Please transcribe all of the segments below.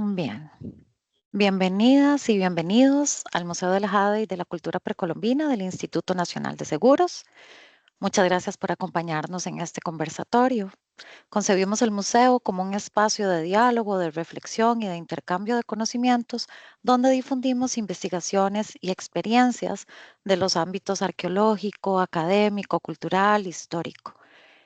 Bien, bienvenidas y bienvenidos al Museo de la Jade y de la Cultura Precolombina del Instituto Nacional de Seguros. Muchas gracias por acompañarnos en este conversatorio. Concebimos el museo como un espacio de diálogo, de reflexión y de intercambio de conocimientos, donde difundimos investigaciones y experiencias de los ámbitos arqueológico, académico, cultural, histórico.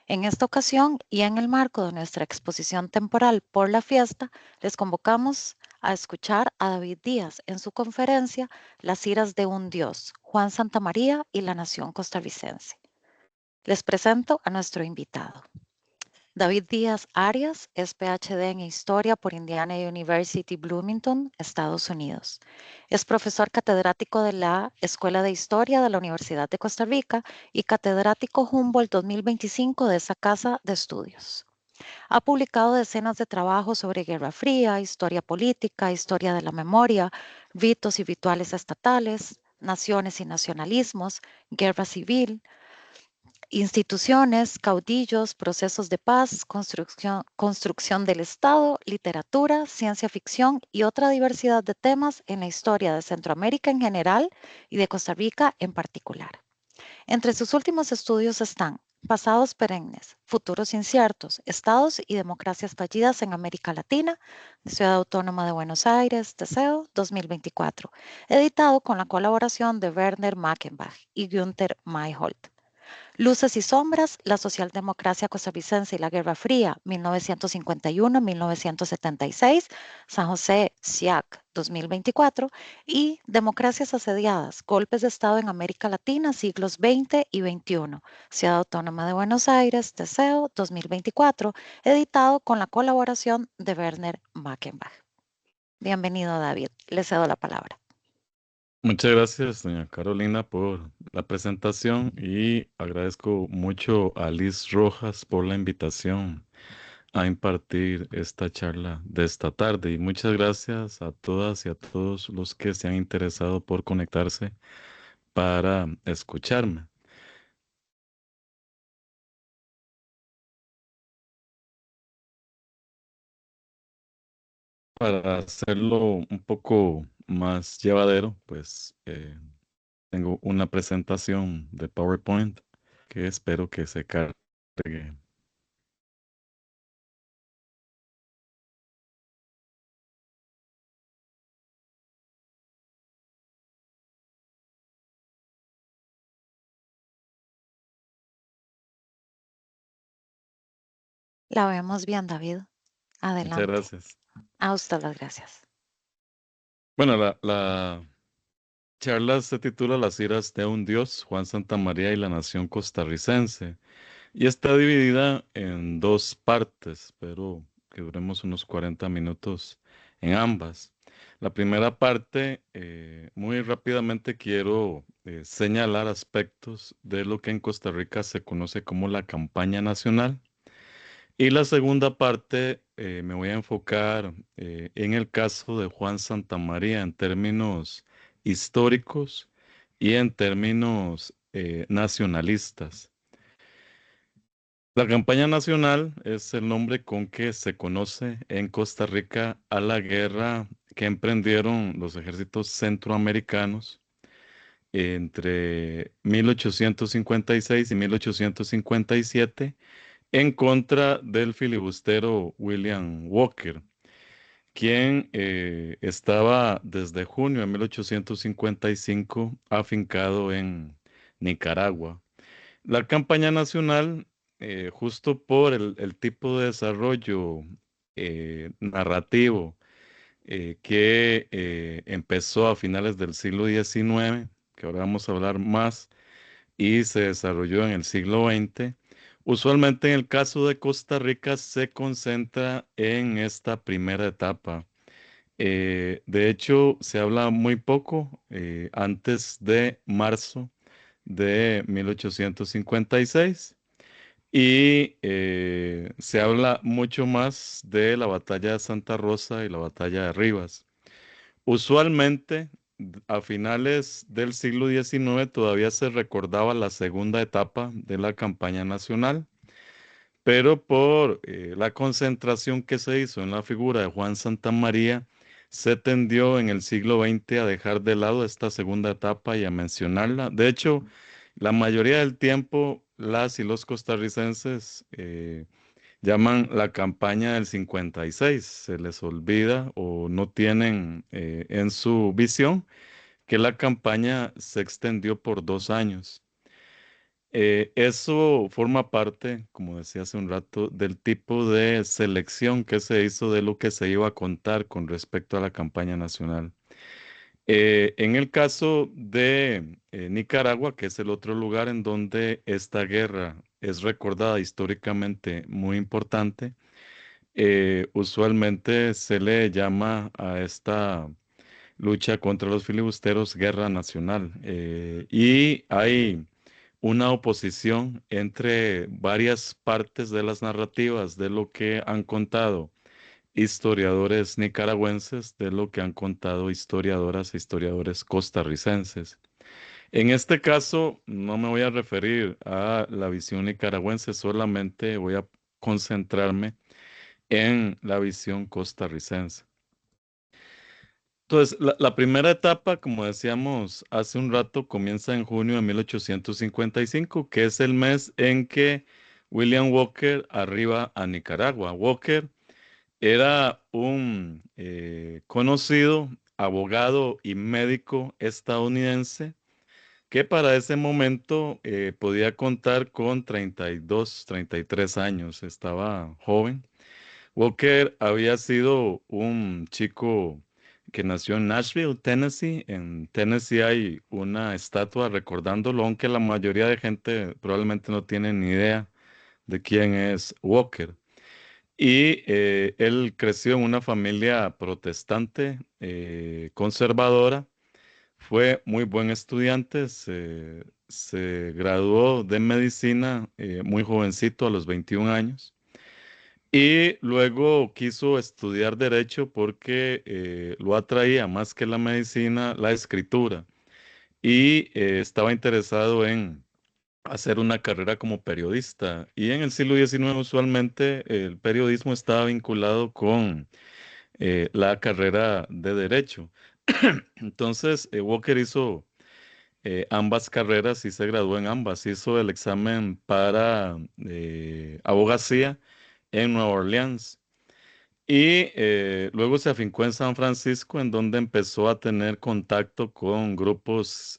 En esta ocasión y en el marco de nuestra exposición temporal por la fiesta, les convocamos a escuchar a David Díaz en su conferencia Las iras de un Dios, Juan Santamaría y la nación costarricense. Les presento a nuestro invitado. David Díaz Arias es PhD en Historia por Indiana University Bloomington, Estados Unidos. Es profesor catedrático de la Escuela de Historia de la Universidad de Costa Rica y catedrático Humboldt 2025 de esa casa de estudios. Ha publicado decenas de trabajos sobre Guerra Fría, historia política, historia de la memoria, ritos y rituales estatales, naciones y nacionalismos, guerra civil, instituciones, caudillos, procesos de paz, construcción del Estado, literatura, ciencia ficción y otra diversidad de temas en la historia de Centroamérica en general y de Costa Rica en particular. Entre sus últimos estudios están Pasados perennes, futuros inciertos, estados y democracias fallidas en América Latina, de Ciudad Autónoma de Buenos Aires, Teseo, 2024, editado con la colaboración de Werner Mackenbach y Günther Mayholt. Luces y sombras, la socialdemocracia costarricense y la Guerra Fría, 1951-1976, San José SIAC, 2024, y Democracias asediadas, golpes de Estado en América Latina, siglos XX y XXI, Ciudad Autónoma de Buenos Aires, Teseo, 2024, editado con la colaboración de Werner Mackenbach. Bienvenido, David. Le cedo la palabra. Muchas gracias, doña Carolina, por la presentación y agradezco mucho a Liz Rojas por la invitación a impartir esta charla de esta tarde. Y muchas gracias a todas y a todos los que se han interesado por conectarse para escucharme. Para hacerlo un poco más llevadero, pues tengo una presentación de PowerPoint que espero que se cargue. La vemos bien, David. Muchas Adelante. gracias. A usted las gracias. Bueno, la charla se titula Las iras de un Dios, Juan Santamaría y la nación costarricense, y está dividida en dos partes, pero que duremos unos 40 minutos en ambas. La primera parte, muy rápidamente quiero señalar aspectos de lo que en Costa Rica se conoce como la campaña nacional. Y la segunda parte, me voy a enfocar en el caso de Juan Santamaría en términos históricos y en términos nacionalistas. La campaña nacional es el nombre con que se conoce en Costa Rica a la guerra que emprendieron los ejércitos centroamericanos entre 1856 y 1857 en contra del filibustero William Walker, quien estaba desde junio de 1855 afincado en Nicaragua. La campaña nacional, justo por el tipo de desarrollo narrativo que empezó a finales del siglo XIX, que ahora vamos a hablar más, y se desarrolló en el siglo XX. Usualmente en el caso de Costa Rica se concentra en esta primera etapa. De hecho, se habla muy poco antes de marzo de 1856 y se habla mucho más de la batalla de Santa Rosa y la batalla de Rivas. Usualmente, a finales del siglo XIX todavía se recordaba la segunda etapa de la campaña nacional, pero por la concentración que se hizo en la figura de Juan Santamaría, se tendió en el siglo XX a dejar de lado esta segunda etapa y a mencionarla. De hecho, la mayoría del tiempo, las y los costarricenses llaman la campaña del 56. Se les olvida o no tienen en su visión que la campaña se extendió por 2 años. Eso forma parte, como decía hace un rato, del tipo de selección que se hizo de lo que se iba a contar con respecto a la campaña nacional. En el caso de Nicaragua, que es el otro lugar en donde esta guerra es recordada históricamente muy importante, usualmente se le llama a esta lucha contra los filibusteros guerra nacional. Y hay una oposición entre varias partes de las narrativas de lo que han contado historiadores nicaragüenses, de lo que han contado historiadoras e historiadores costarricenses. En este caso, no me voy a referir a la visión nicaragüense, solamente voy a concentrarme en la visión costarricense. Entonces, la primera etapa, como decíamos hace un rato, comienza en junio de 1855, que es el mes en que William Walker arriba a Nicaragua. Walker era un conocido abogado y médico estadounidense que para ese momento podía contar con 32, 33 años, estaba joven. Walker había sido un chico que nació en Nashville, Tennessee. En Tennessee hay una estatua recordándolo, aunque la mayoría de gente probablemente no tiene ni idea de quién es Walker. Y él creció en una familia protestante, conservadora. Fue muy buen estudiante, se graduó de medicina muy jovencito, a los 21 años. Y luego quiso estudiar derecho porque lo atraía más que la medicina, la escritura. Y estaba interesado en hacer una carrera como periodista. Y en el siglo XIX usualmente el periodismo estaba vinculado con la carrera de derecho. Entonces, Walker hizo ambas carreras y se graduó en ambas. Hizo el examen para abogacía en Nueva Orleans. Y luego se afincó en San Francisco, en donde empezó a tener contacto con grupos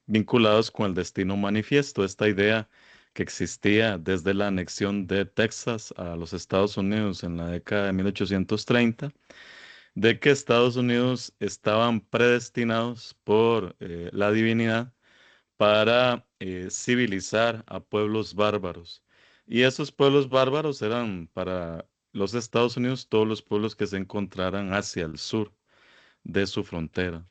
vinculados con el Destino Manifiesto, esta idea que existía desde la anexión de Texas a los Estados Unidos en la década de 1830, de que Estados Unidos estaban predestinados por la divinidad para civilizar a pueblos bárbaros. Y esos pueblos bárbaros eran para los Estados Unidos todos los pueblos que se encontraran hacia el sur de su frontera.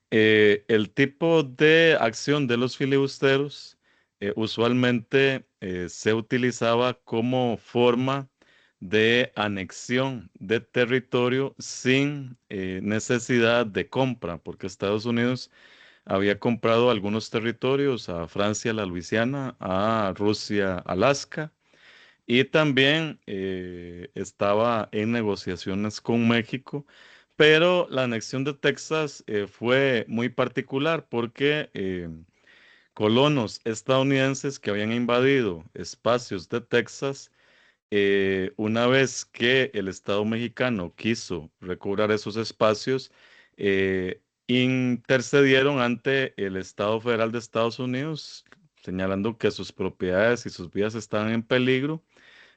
El tipo de acción de los filibusteros usualmente se utilizaba como forma de anexión de territorio sin necesidad de compra, porque Estados Unidos había comprado algunos territorios a Francia, la Luisiana, a Rusia, Alaska, y también estaba en negociaciones con México, pero la anexión de Texas fue muy particular porque colonos estadounidenses que habían invadido espacios de Texas, una vez que el Estado mexicano quiso recobrar esos espacios, intercedieron ante el Estado Federal de Estados Unidos, señalando que sus propiedades y sus vidas estaban en peligro,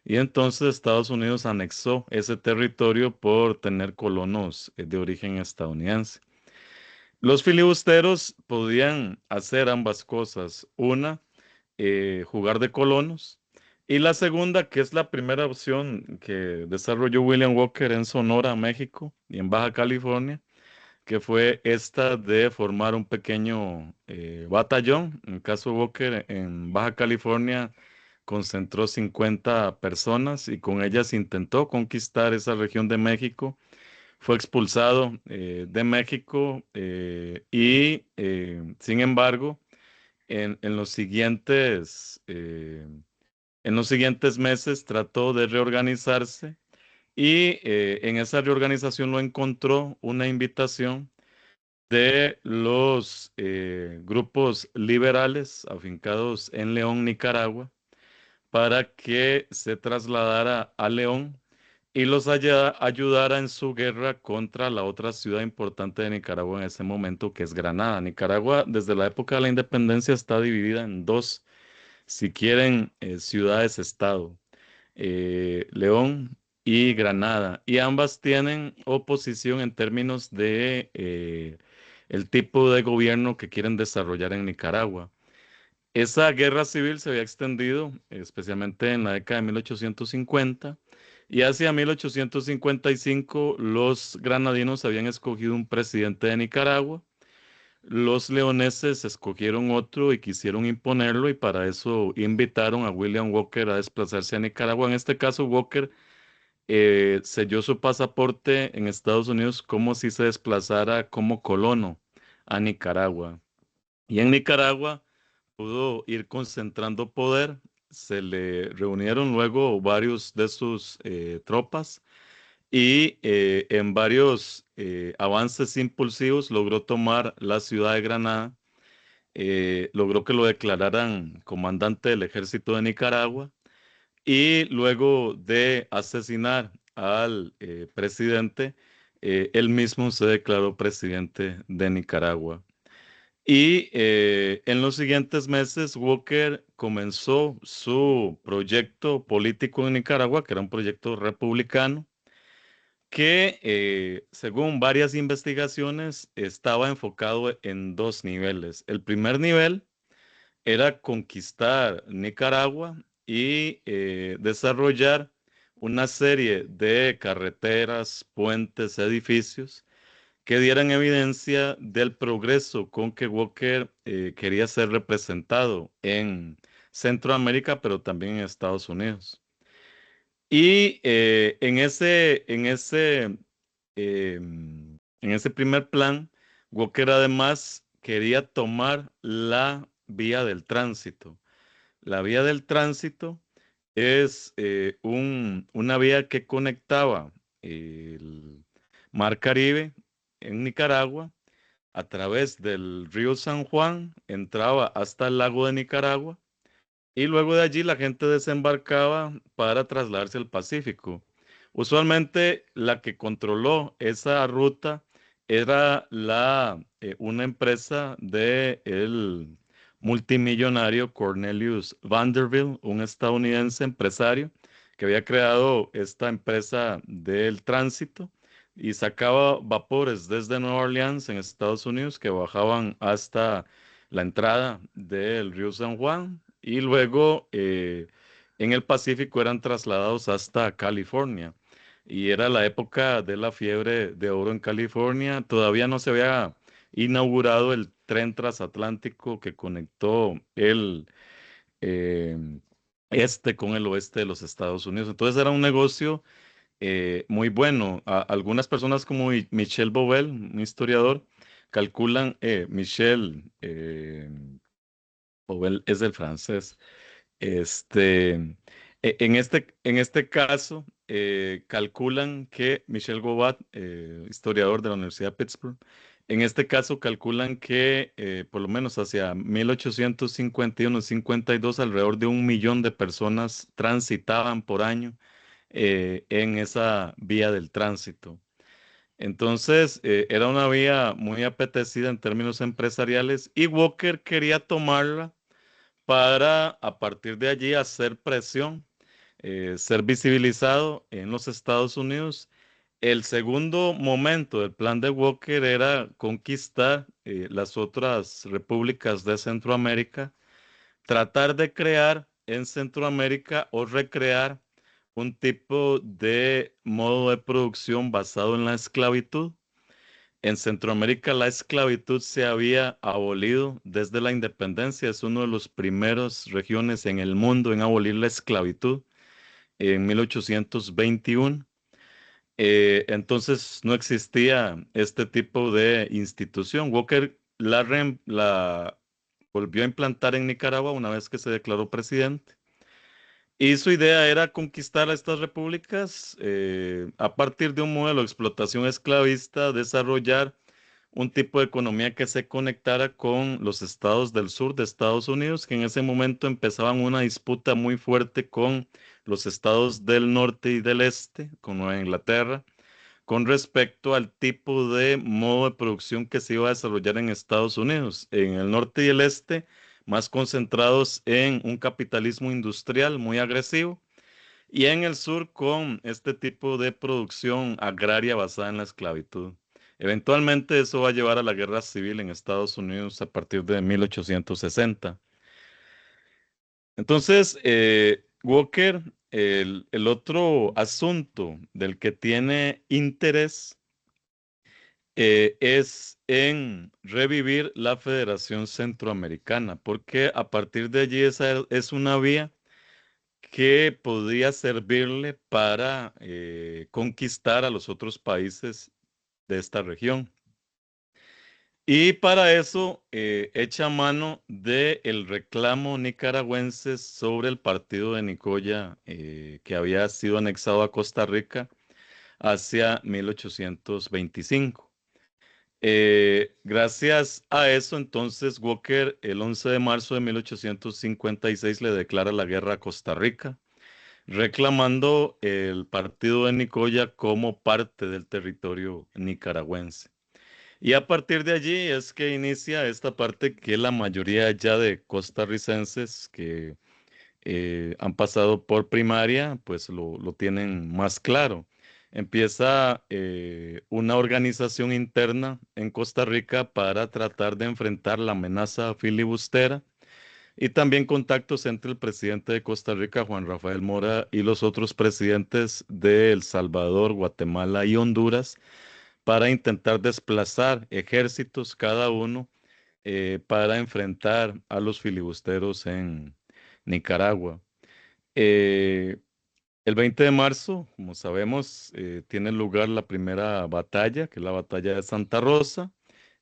y entonces Estados Unidos anexó ese territorio por tener colonos de origen estadounidense. Los filibusteros podían hacer ambas cosas. Una, jugar de colonos. Y la segunda, que es la primera opción que desarrolló William Walker en Sonora, México, y en Baja California, que fue esta de formar un pequeño batallón. En el caso de Walker, en Baja California, concentró 50 personas y con ellas intentó conquistar esa región de México. Fue expulsado de México y, sin embargo, en los siguientes En los siguientes meses trató de reorganizarse y en esa reorganización lo encontró una invitación de los grupos liberales afincados en León, Nicaragua, para que se trasladara a León y los ayudara en su guerra contra la otra ciudad importante de Nicaragua en ese momento, que es Granada. Nicaragua, desde la época de la independencia, está dividida en dos, si quieren, ciudades-estado, León y Granada, y ambas tienen oposición en términos de el tipo de gobierno que quieren desarrollar en Nicaragua. Esa guerra civil se había extendido, especialmente en la década de 1850, y hacia 1855 los granadinos habían escogido un presidente de Nicaragua. Los leoneses escogieron otro y quisieron imponerlo, y para eso invitaron a William Walker a desplazarse a Nicaragua. En este caso, Walker selló su pasaporte en Estados Unidos como si se desplazara como colono a Nicaragua. Y en Nicaragua pudo ir concentrando poder. Se le reunieron luego varios de sus tropas y en varios avances impulsivos logró tomar la ciudad de Granada. Logró que lo declararan comandante del ejército de Nicaragua y luego de asesinar al presidente, él mismo se declaró presidente de Nicaragua. Y en los siguientes meses, Walker comenzó su proyecto político en Nicaragua, que era un proyecto republicano, que según varias investigaciones estaba enfocado en dos niveles. El primer nivel era conquistar Nicaragua y desarrollar una serie de carreteras, puentes, edificios que dieran evidencia del progreso con que Walker quería ser representado en Centroamérica, pero también en Estados Unidos. Y en ese primer plan, Walker además quería tomar la vía del tránsito. La vía del tránsito es una vía que conectaba el Mar Caribe en Nicaragua a través del río San Juan, entraba hasta el lago de Nicaragua y luego de allí la gente desembarcaba para trasladarse al Pacífico. Usualmente la que controló esa ruta era una empresa de el multimillonario Cornelius Vanderbilt, un estadounidense empresario que había creado esta empresa del tránsito y sacaba vapores desde Nueva Orleans en Estados Unidos que bajaban hasta la entrada del río San Juan y luego en el Pacífico eran trasladados hasta California. Y era la época de la fiebre de oro en California. Todavía no se había inaugurado el tren transatlántico que conectó el eh, este con el oeste de los Estados Unidos. Entonces era un negocio muy bueno. Algunas personas como Michel Bouvel, un historiador, calculan, Bouvel es del francés, en este caso, calculan que Michel Gobat, historiador de la Universidad de Pittsburgh, en este caso calculan que por lo menos hacia 1851-52 alrededor de 1 millón de personas transitaban por año en esa vía del tránsito. Entonces, era una vía muy apetecida en términos empresariales y Walker quería tomarla para a partir de allí hacer presión, ser visibilizado en los Estados Unidos. El segundo momento del plan de Walker era conquistar las otras repúblicas de Centroamérica, tratar de crear en Centroamérica o recrear un tipo de modo de producción basado en la esclavitud. En Centroamérica la esclavitud se había abolido desde la independencia. Es una de las primeras regiones en el mundo en abolir la esclavitud en 1821. Entonces no existía este tipo de institución. Walker la volvió a implantar en Nicaragua una vez que se declaró presidente. Y su idea era conquistar a estas repúblicas a partir de un modelo de explotación esclavista, desarrollar un tipo de economía que se conectara con los estados del sur de Estados Unidos, que en ese momento empezaban una disputa muy fuerte con los estados del norte y del este, con Nueva Inglaterra, con respecto al tipo de modo de producción que se iba a desarrollar en Estados Unidos. En el norte y el este, más concentrados en un capitalismo industrial muy agresivo, y en el sur con este tipo de producción agraria basada en la esclavitud. Eventualmente eso va a llevar a la guerra civil en Estados Unidos a partir de 1860. Entonces, Walker, el otro asunto del que tiene interés es en revivir la Federación Centroamericana, porque a partir de allí esa es una vía que podría servirle para conquistar a los otros países de esta región. Y para eso echa mano del reclamo nicaragüense sobre el partido de Nicoya que había sido anexado a Costa Rica hacia 1825. Gracias a eso, entonces Walker el 11 de marzo de 1856 le declara la guerra a Costa Rica, reclamando el partido de Nicoya como parte del territorio nicaragüense. Y a partir de allí es que inicia esta parte que la mayoría ya de costarricenses que han pasado por primaria, pues lo tienen más claro. Empieza una organización interna en Costa Rica para tratar de enfrentar la amenaza filibustera y también contactos entre el presidente de Costa Rica, Juan Rafael Mora, y los otros presidentes de El Salvador, Guatemala y Honduras para intentar desplazar ejércitos cada uno para enfrentar a los filibusteros en Nicaragua. Eh, el 20 de marzo, como sabemos, tiene lugar la primera batalla, que es la batalla de Santa Rosa.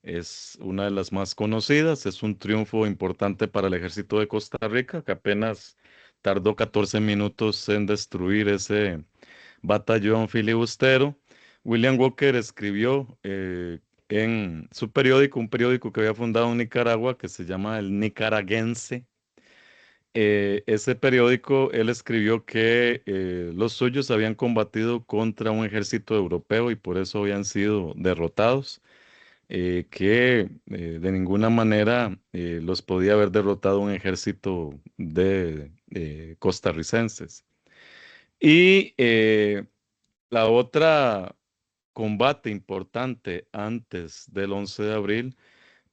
Es una de las más conocidas, es un triunfo importante para el ejército de Costa Rica, que apenas tardó 14 minutos en destruir ese batallón filibustero. William Walker escribió en su periódico, un periódico que había fundado en Nicaragua, que se llama El Nicaragüense. Ese periódico, él escribió que los suyos habían combatido contra un ejército europeo y por eso habían sido derrotados, que de ninguna manera los podía haber derrotado un ejército de costarricenses. Y la otra combate importante antes del 11 de abril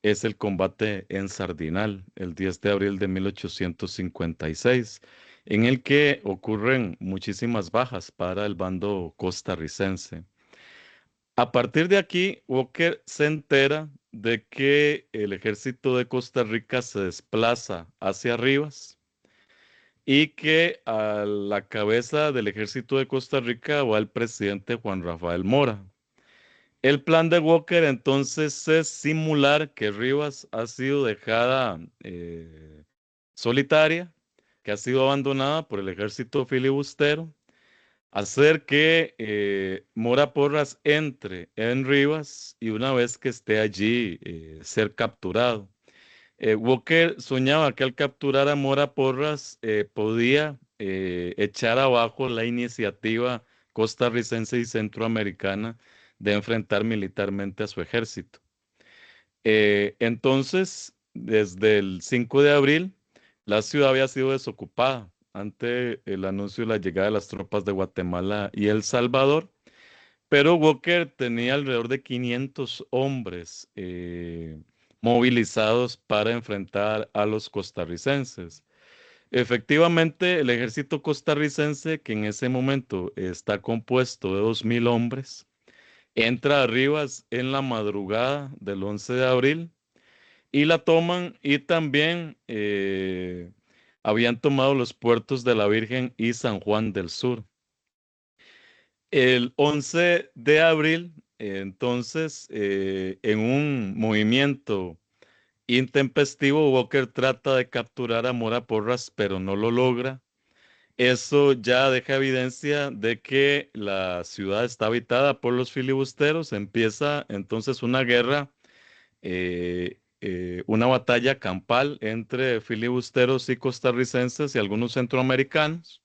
es el combate en Sardinal, el 10 de abril de 1856, en el que ocurren muchísimas bajas para el bando costarricense. A partir de aquí, Walker se entera de que el ejército de Costa Rica se desplaza hacia Rivas y que a la cabeza del ejército de Costa Rica va el presidente Juan Rafael Mora. El plan de Walker entonces es simular que Rivas ha sido dejada solitaria, que ha sido abandonada por el ejército filibustero, hacer que Mora Porras entre en Rivas y una vez que esté allí ser capturado. Walker soñaba que al capturar a Mora Porras podía echar abajo la iniciativa costarricense y centroamericana de enfrentar militarmente a su ejército. Entonces, desde el 5 de abril, la ciudad había sido desocupada ante el anuncio de la llegada de las tropas de Guatemala y El Salvador, pero Walker tenía alrededor de 500 hombres movilizados para enfrentar a los costarricenses. Efectivamente, el ejército costarricense, que en ese momento está compuesto de 2.000 hombres, entra a Rivas en la madrugada del 11 de abril y la toman y también habían tomado los puertos de la Virgen y San Juan del Sur. El 11 de abril, entonces, en un movimiento intempestivo, Walker trata de capturar a Mora Porras, pero no lo logra. Eso ya deja evidencia de que la ciudad está habitada por los filibusteros. Empieza entonces una guerra, una batalla campal entre filibusteros y costarricenses y algunos centroamericanos.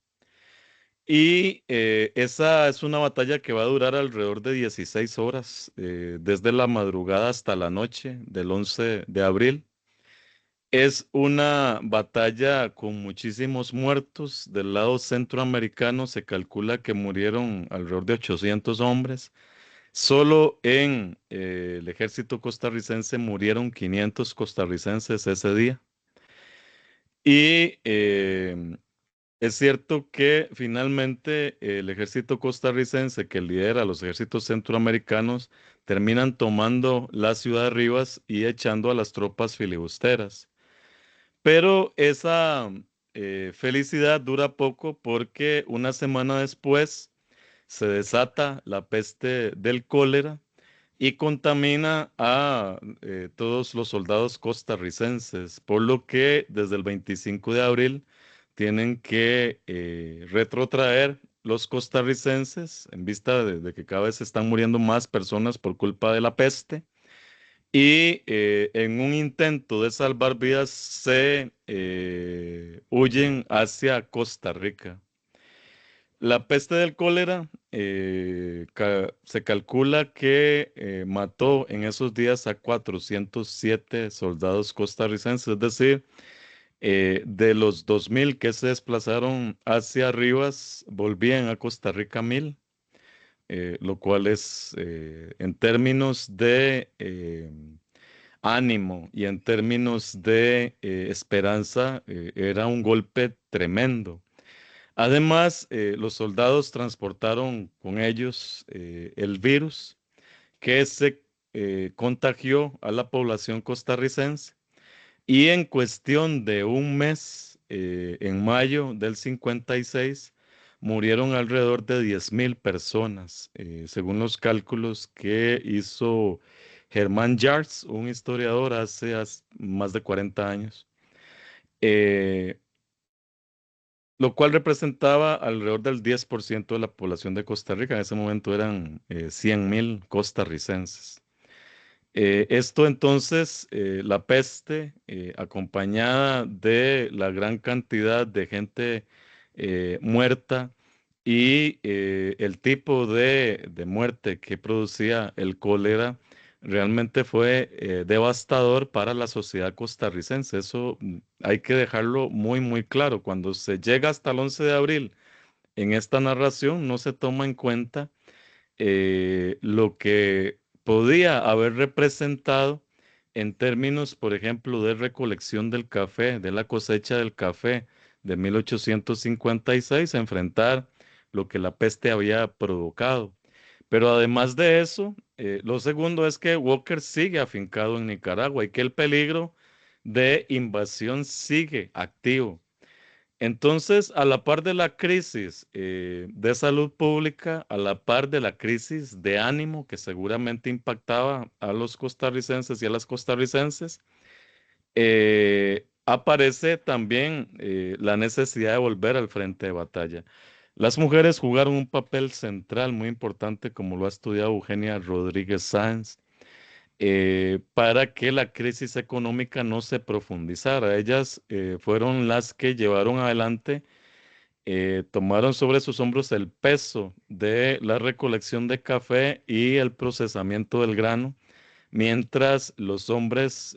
Y esa es una batalla que va a durar alrededor de 16 horas, desde la madrugada hasta la noche del 11 de abril. Es una batalla con muchísimos muertos. Del lado centroamericano se calcula que murieron alrededor de 800 hombres. Solo en el ejército costarricense murieron 500 costarricenses ese día. Y es cierto que finalmente el ejército costarricense que lidera los ejércitos centroamericanos terminan tomando la ciudad de Rivas y echando a las tropas filibusteras. Pero esa felicidad dura poco porque una semana después se desata la peste del cólera y contamina a todos los soldados costarricenses, por lo que desde el 25 de abril tienen que retrotraer los costarricenses en vista de que cada vez están muriendo más personas por culpa de la peste. Y en un intento de salvar vidas se huyen hacia Costa Rica. La peste del cólera se calcula que mató en esos días a 407 soldados costarricenses, es decir, de los 2000 que se desplazaron hacia Rivas, volvían a Costa Rica 1000, lo cual es en términos de ánimo y en términos de esperanza, era un golpe tremendo. Además, los soldados transportaron con ellos el virus que se contagió a la población costarricense y en cuestión de un mes, en mayo del 56, murieron alrededor de 10.000 personas, según los cálculos que hizo Germán Jarz, un historiador hace más de 40 años. Eh, lo cual representaba alrededor del 10% de la población de Costa Rica. En ese momento eran 100.000 costarricenses. Esto entonces, la peste, acompañada de la gran cantidad de gente muerta y el tipo de muerte que producía el cólera, realmente fue devastador para la sociedad costarricense. Eso hay que dejarlo muy, muy claro. Cuando se llega hasta el 11 de abril en esta narración, no se toma en cuenta lo que podía haber representado en términos, por ejemplo, de recolección del café, de la cosecha del café de 1856, a enfrentar lo que la peste había provocado. Pero además de eso, lo segundo es que Walker sigue afincado en Nicaragua y que el peligro de invasión sigue activo. Entonces, a la par de la crisis de salud pública, a la par de la crisis de ánimo que seguramente impactaba a los costarricenses y a las costarricenses, aparece también la necesidad de volver al frente de batalla. Las mujeres jugaron un papel central muy importante, como lo ha estudiado Eugenia Rodríguez Sáenz, para que la crisis económica no se profundizara. Ellas fueron las que llevaron adelante, tomaron sobre sus hombros el peso de la recolección de café y el procesamiento del grano, mientras los hombres,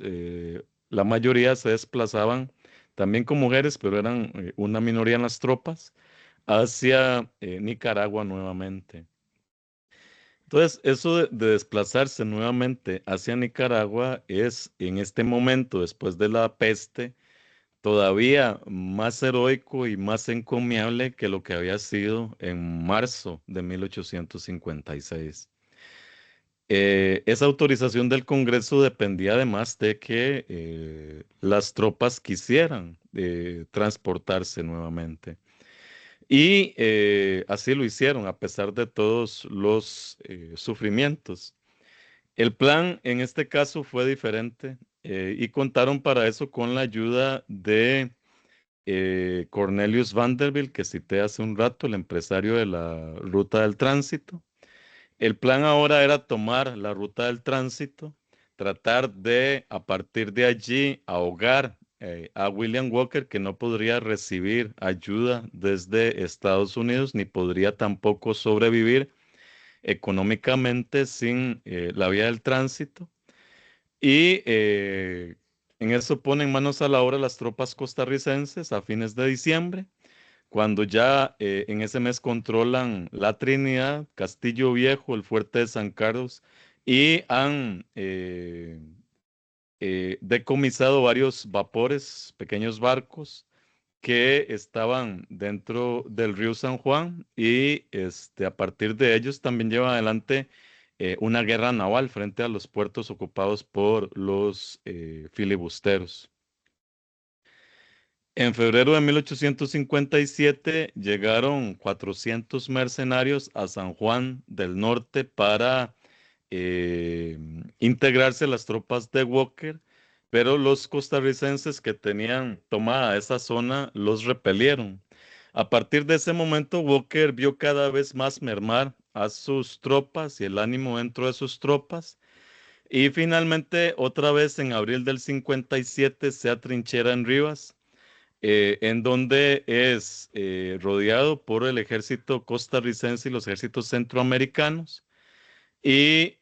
la mayoría se desplazaban también con mujeres, pero eran una minoría en las tropas, hacia Nicaragua nuevamente. Entonces, eso de desplazarse nuevamente hacia Nicaragua es en este momento, después de la peste, todavía más heroico y más encomiable que lo que había sido en marzo de 1856. Esa autorización del Congreso dependía además de que las tropas quisieran transportarse nuevamente. Y así lo hicieron a pesar de todos los sufrimientos. El plan en este caso fue diferente y contaron para eso con la ayuda de Cornelius Vanderbilt, que cité hace un rato, el empresario de la ruta del tránsito. El plan ahora era tomar la ruta del tránsito, tratar de, a partir de allí, ahogar a William Walker, que no podría recibir ayuda desde Estados Unidos, ni podría tampoco sobrevivir económicamente sin la vía del tránsito. Y en eso ponen manos a la obra las tropas costarricenses a fines de diciembre, cuando ya en ese mes controlan la Trinidad, Castillo Viejo, el Fuerte de San Carlos y han decomisado varios vapores, pequeños barcos que estaban dentro del río San Juan y a partir de ellos también llevan adelante una guerra naval frente a los puertos ocupados por los filibusteros. En febrero de 1857 llegaron 400 mercenarios a San Juan del Norte para eh, integrarse a las tropas de Walker, pero los costarricenses que tenían tomada esa zona los repelieron. A partir de ese momento, Walker vio cada vez más mermar a sus tropas y el ánimo dentro de sus tropas. Y finalmente, otra vez en abril del 57, se atrinchera en Rivas, en donde es rodeado por el ejército costarricense y los ejércitos centroamericanos y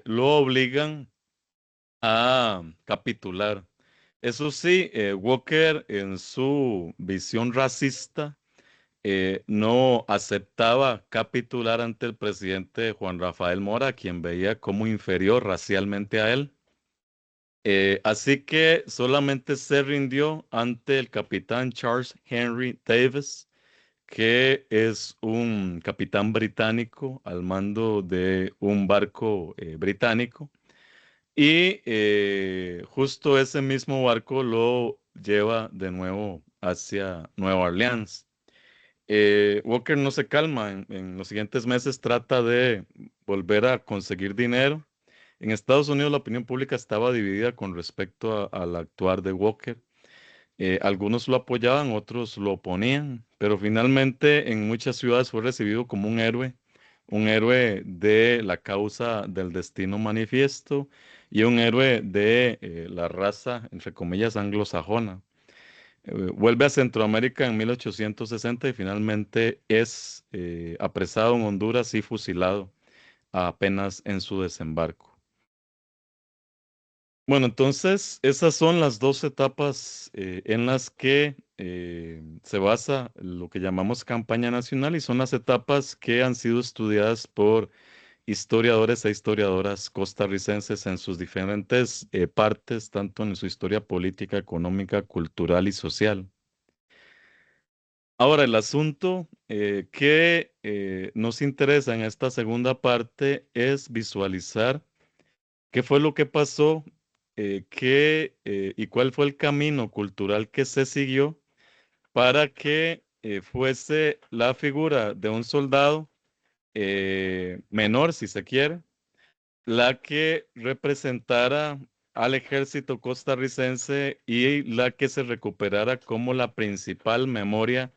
lo obligan a capitular. Eso sí, Walker en su visión racista no aceptaba capitular ante el presidente Juan Rafael Mora, quien veía como inferior racialmente a él. Así que solamente se rindió ante el capitán Charles Henry Davis, que es un capitán británico al mando de un barco británico. Y justo ese mismo barco lo lleva de nuevo hacia Nueva Orleans. Walker no se calma, en los siguientes meses trata de volver a conseguir dinero. En Estados Unidos la opinión pública estaba dividida con respecto al actuar de Walker. Algunos lo apoyaban, otros lo oponían, pero finalmente en muchas ciudades fue recibido como un héroe de la causa del destino manifiesto y un héroe de la raza, entre comillas, anglosajona. Vuelve a Centroamérica en 1860 y finalmente es apresado en Honduras y fusilado apenas en su desembarco. Bueno, entonces esas son las dos etapas en las que se basa lo que llamamos campaña nacional y son las etapas que han sido estudiadas por historiadores e historiadoras costarricenses en sus diferentes partes, tanto en su historia política, económica, cultural y social. Ahora, el asunto que nos interesa en esta segunda parte es visualizar qué fue lo que pasó, y cuál fue el camino cultural que se siguió para que fuese la figura de un soldado menor, si se quiere, la que representara al ejército costarricense y la que se recuperara como la principal memoria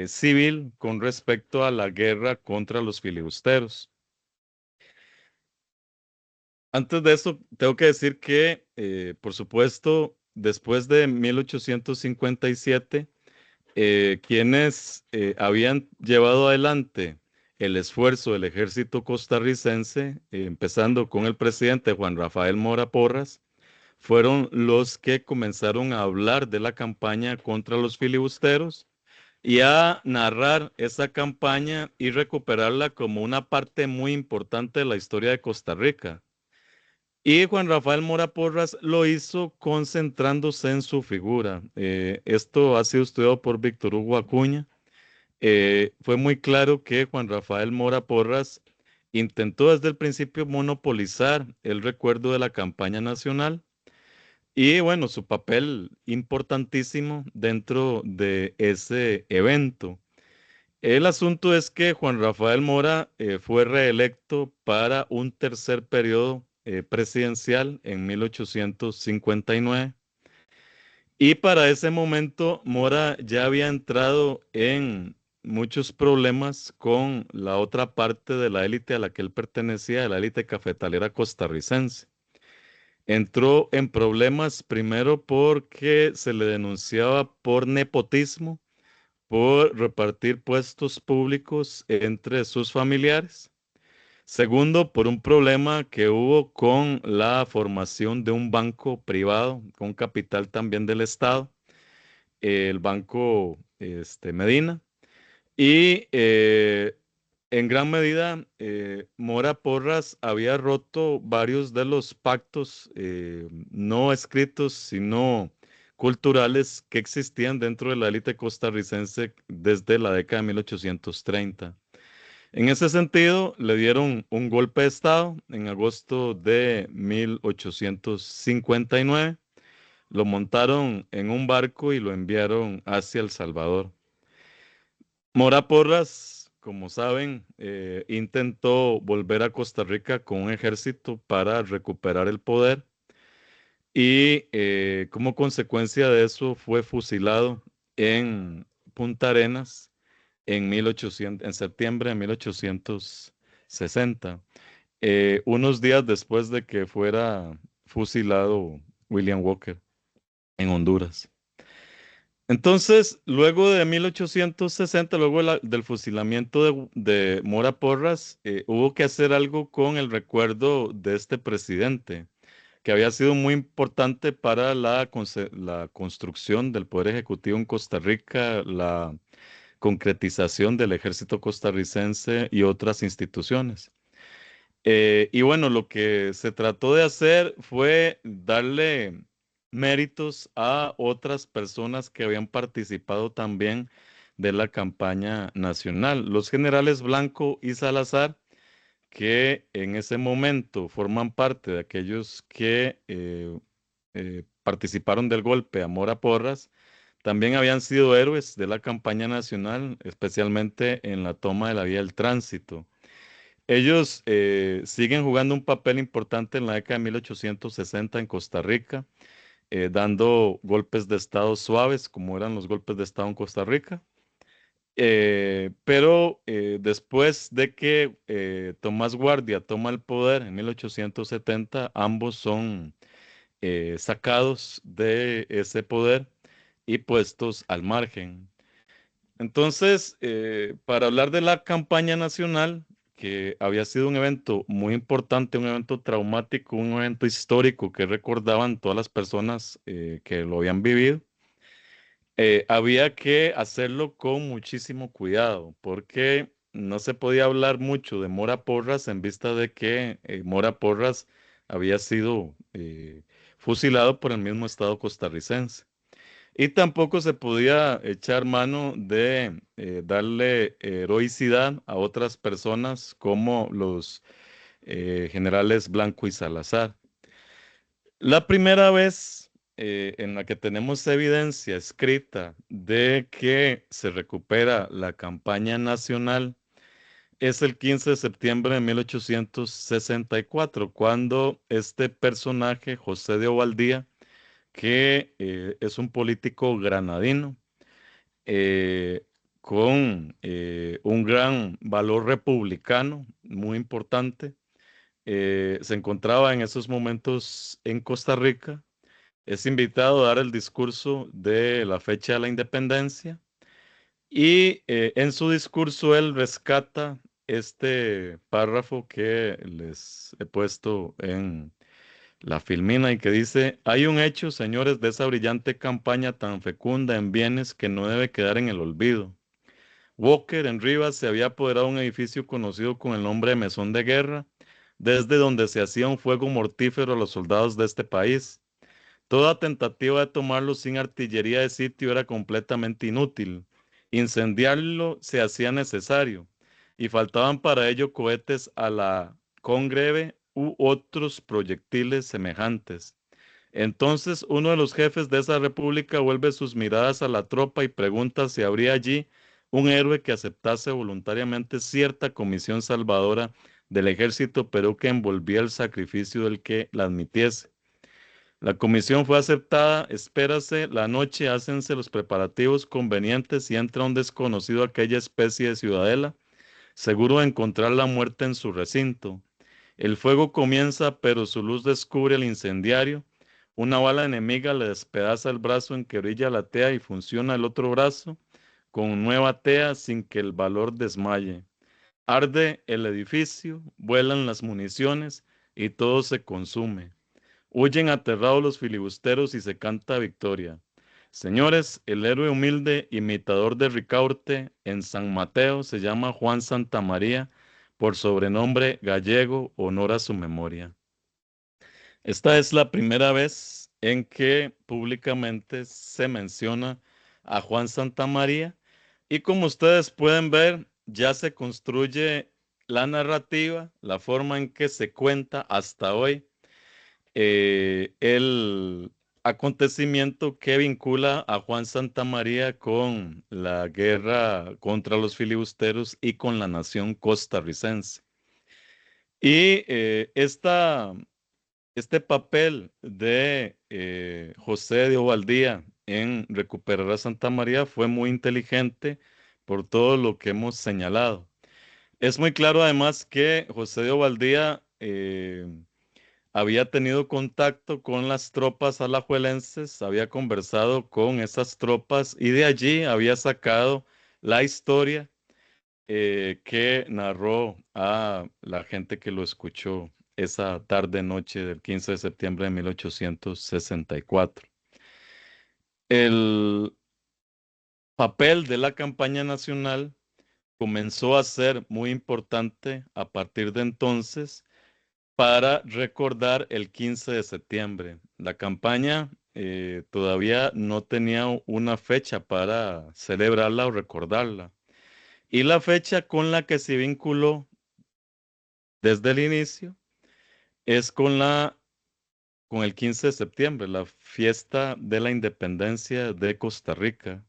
civil con respecto a la guerra contra los filibusteros. Antes de eso, tengo que decir que, por supuesto, después de 1857, quienes habían llevado adelante el esfuerzo del ejército costarricense, empezando con el presidente Juan Rafael Mora Porras, fueron los que comenzaron a hablar de la campaña contra los filibusteros y a narrar esa campaña y recuperarla como una parte muy importante de la historia de Costa Rica. Y Juan Rafael Mora Porras lo hizo concentrándose en su figura. Esto ha sido estudiado por Víctor Hugo Acuña. Fue muy claro que Juan Rafael Mora Porras intentó desde el principio monopolizar el recuerdo de la campaña nacional y bueno, su papel importantísimo dentro de ese evento. El asunto es que Juan Rafael Mora fue reelecto para un tercer periodo presidencial en 1859 Y para ese momento, Mora ya había entrado en muchos problemas con la otra parte de la élite a la que él pertenecía, la élite cafetalera costarricense. Entró en problemas primero porque se le denunciaba por nepotismo, por repartir puestos públicos entre sus familiares. Segundo, por un problema que hubo con la formación de un banco privado con capital también del Estado, el Banco Medina. Y en gran medida, Mora Porras había roto varios de los pactos no escritos, sino culturales que existían dentro de la élite costarricense desde la década de 1830. En ese sentido, le dieron un golpe de Estado en agosto de 1859. Lo montaron en un barco y lo enviaron hacia El Salvador. Mora Porras, como saben, intentó volver a Costa Rica con un ejército para recuperar el poder y como consecuencia de eso fue fusilado en Punta Arenas en septiembre de 1860, unos días después de que fuera fusilado William Walker en Honduras. Entonces, luego de 1860, luego del fusilamiento de Mora Porras, hubo que hacer algo con el recuerdo de este presidente, que había sido muy importante para la construcción del Poder Ejecutivo en Costa Rica, la concretización del ejército costarricense y otras instituciones. Y bueno, lo que se trató de hacer fue darle méritos a otras personas que habían participado también de la campaña nacional. Los generales Blanco y Salazar, que en ese momento forman parte de aquellos que participaron del golpe a Mora Porras, también habían sido héroes de la campaña nacional, especialmente en la toma de la vía del tránsito. Ellos siguen jugando un papel importante en la década de 1860 en Costa Rica, dando golpes de Estado suaves, como eran los golpes de Estado en Costa Rica. Pero después de que Tomás Guardia toma el poder en 1870, ambos son sacados de ese poder y puestos al margen. Entonces, para hablar de la campaña nacional, que había sido un evento muy importante, un evento traumático, un evento histórico que recordaban todas las personas que lo habían vivido, había que hacerlo con muchísimo cuidado, porque no se podía hablar mucho de Mora Porras en vista de que Mora Porras había sido fusilado por el mismo Estado costarricense. Y tampoco se podía echar mano de darle heroicidad a otras personas como los generales Blanco y Salazar. La primera vez en la que tenemos evidencia escrita de que se recupera la campaña nacional es el 15 de septiembre de 1864, cuando este personaje, José de Ovaldía, que es un político granadino, eh, con un gran valor republicano, muy importante. Se encontraba en esos momentos en Costa Rica. Es invitado a dar el discurso de la fecha de la independencia y en su discurso él rescata este párrafo que les he puesto en la filmina y que dice, hay un hecho, señores, de esa brillante campaña tan fecunda en bienes que no debe quedar en el olvido. Walker en Rivas se había apoderado de un edificio conocido con el nombre de Mesón de Guerra, desde donde se hacía un fuego mortífero a los soldados de este país. Toda tentativa de tomarlo sin artillería de sitio era completamente inútil. Incendiarlo se hacía necesario y faltaban para ello cohetes a la congreve u otros proyectiles semejantes. Entonces uno de los jefes de esa república vuelve sus miradas a la tropa y pregunta si habría allí un héroe que aceptase voluntariamente cierta comisión salvadora del ejército, pero que envolvía el sacrificio del que la admitiese. La comisión fue aceptada, espérase, la noche hácense los preparativos convenientes y entra un desconocido a aquella especie de ciudadela, seguro de encontrar la muerte en su recinto. El fuego comienza, pero su luz descubre al incendiario. Una bala enemiga le despedaza el brazo en que brilla la tea y funciona el otro brazo con nueva tea sin que el valor desmaye. Arde el edificio, vuelan las municiones y todo se consume. Huyen aterrados los filibusteros y se canta victoria. Señores, el héroe humilde, imitador de Ricaurte, en San Mateo se llama Juan Santamaría, por sobrenombre gallego, honor a su memoria. Esta es la primera vez en que públicamente se menciona a Juan Santamaría y como ustedes pueden ver, ya se construye la narrativa, la forma en que se cuenta hasta hoy el acontecimiento que vincula a Juan Santamaría con la guerra contra los filibusteros y con la nación costarricense. Y este papel de José de Ovaldía en recuperar a Santa María fue muy inteligente por todo lo que hemos señalado. Es muy claro además que José de Ovaldía había tenido contacto con las tropas alajuelenses, había conversado con esas tropas y de allí había sacado la historia que narró a la gente que lo escuchó esa tarde noche del 15 de septiembre de 1864. El papel de la campaña nacional comenzó a ser muy importante a partir de entonces para recordar el 15 de septiembre. La campaña todavía no tenía una fecha para celebrarla o recordarla. Y la fecha con la que se vinculó desde el inicio es con el 15 de septiembre, la fiesta de la independencia de Costa Rica.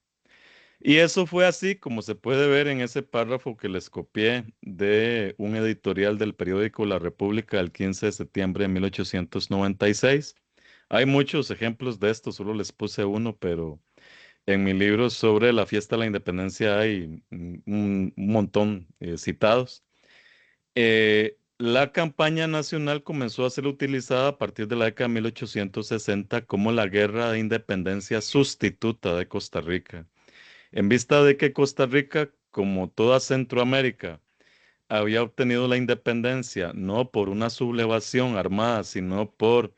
Y eso fue así, como se puede ver en ese párrafo que les copié de un editorial del periódico La República del 15 de septiembre de 1896. Hay muchos ejemplos de esto, solo les puse uno, pero en mi libro sobre la fiesta de la independencia hay un montón citados. La campaña nacional comenzó a ser utilizada a partir de la década de 1860 como la guerra de independencia sustituta de Costa Rica. En vista de que Costa Rica, como toda Centroamérica, había obtenido la independencia no por una sublevación armada, sino por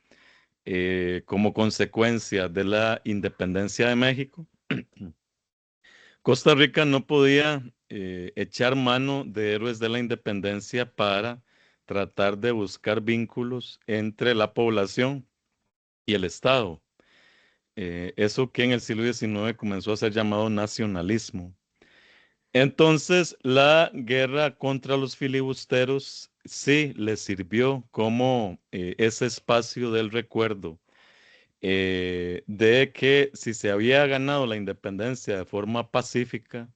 como consecuencia de la independencia de México, Costa Rica no podía echar mano de héroes de la independencia para tratar de buscar vínculos entre la población y el Estado. Eso que en el siglo XIX comenzó a ser llamado nacionalismo. Entonces, la guerra contra los filibusteros sí le sirvió como ese espacio del recuerdo de que si se había ganado la independencia de forma pacífica,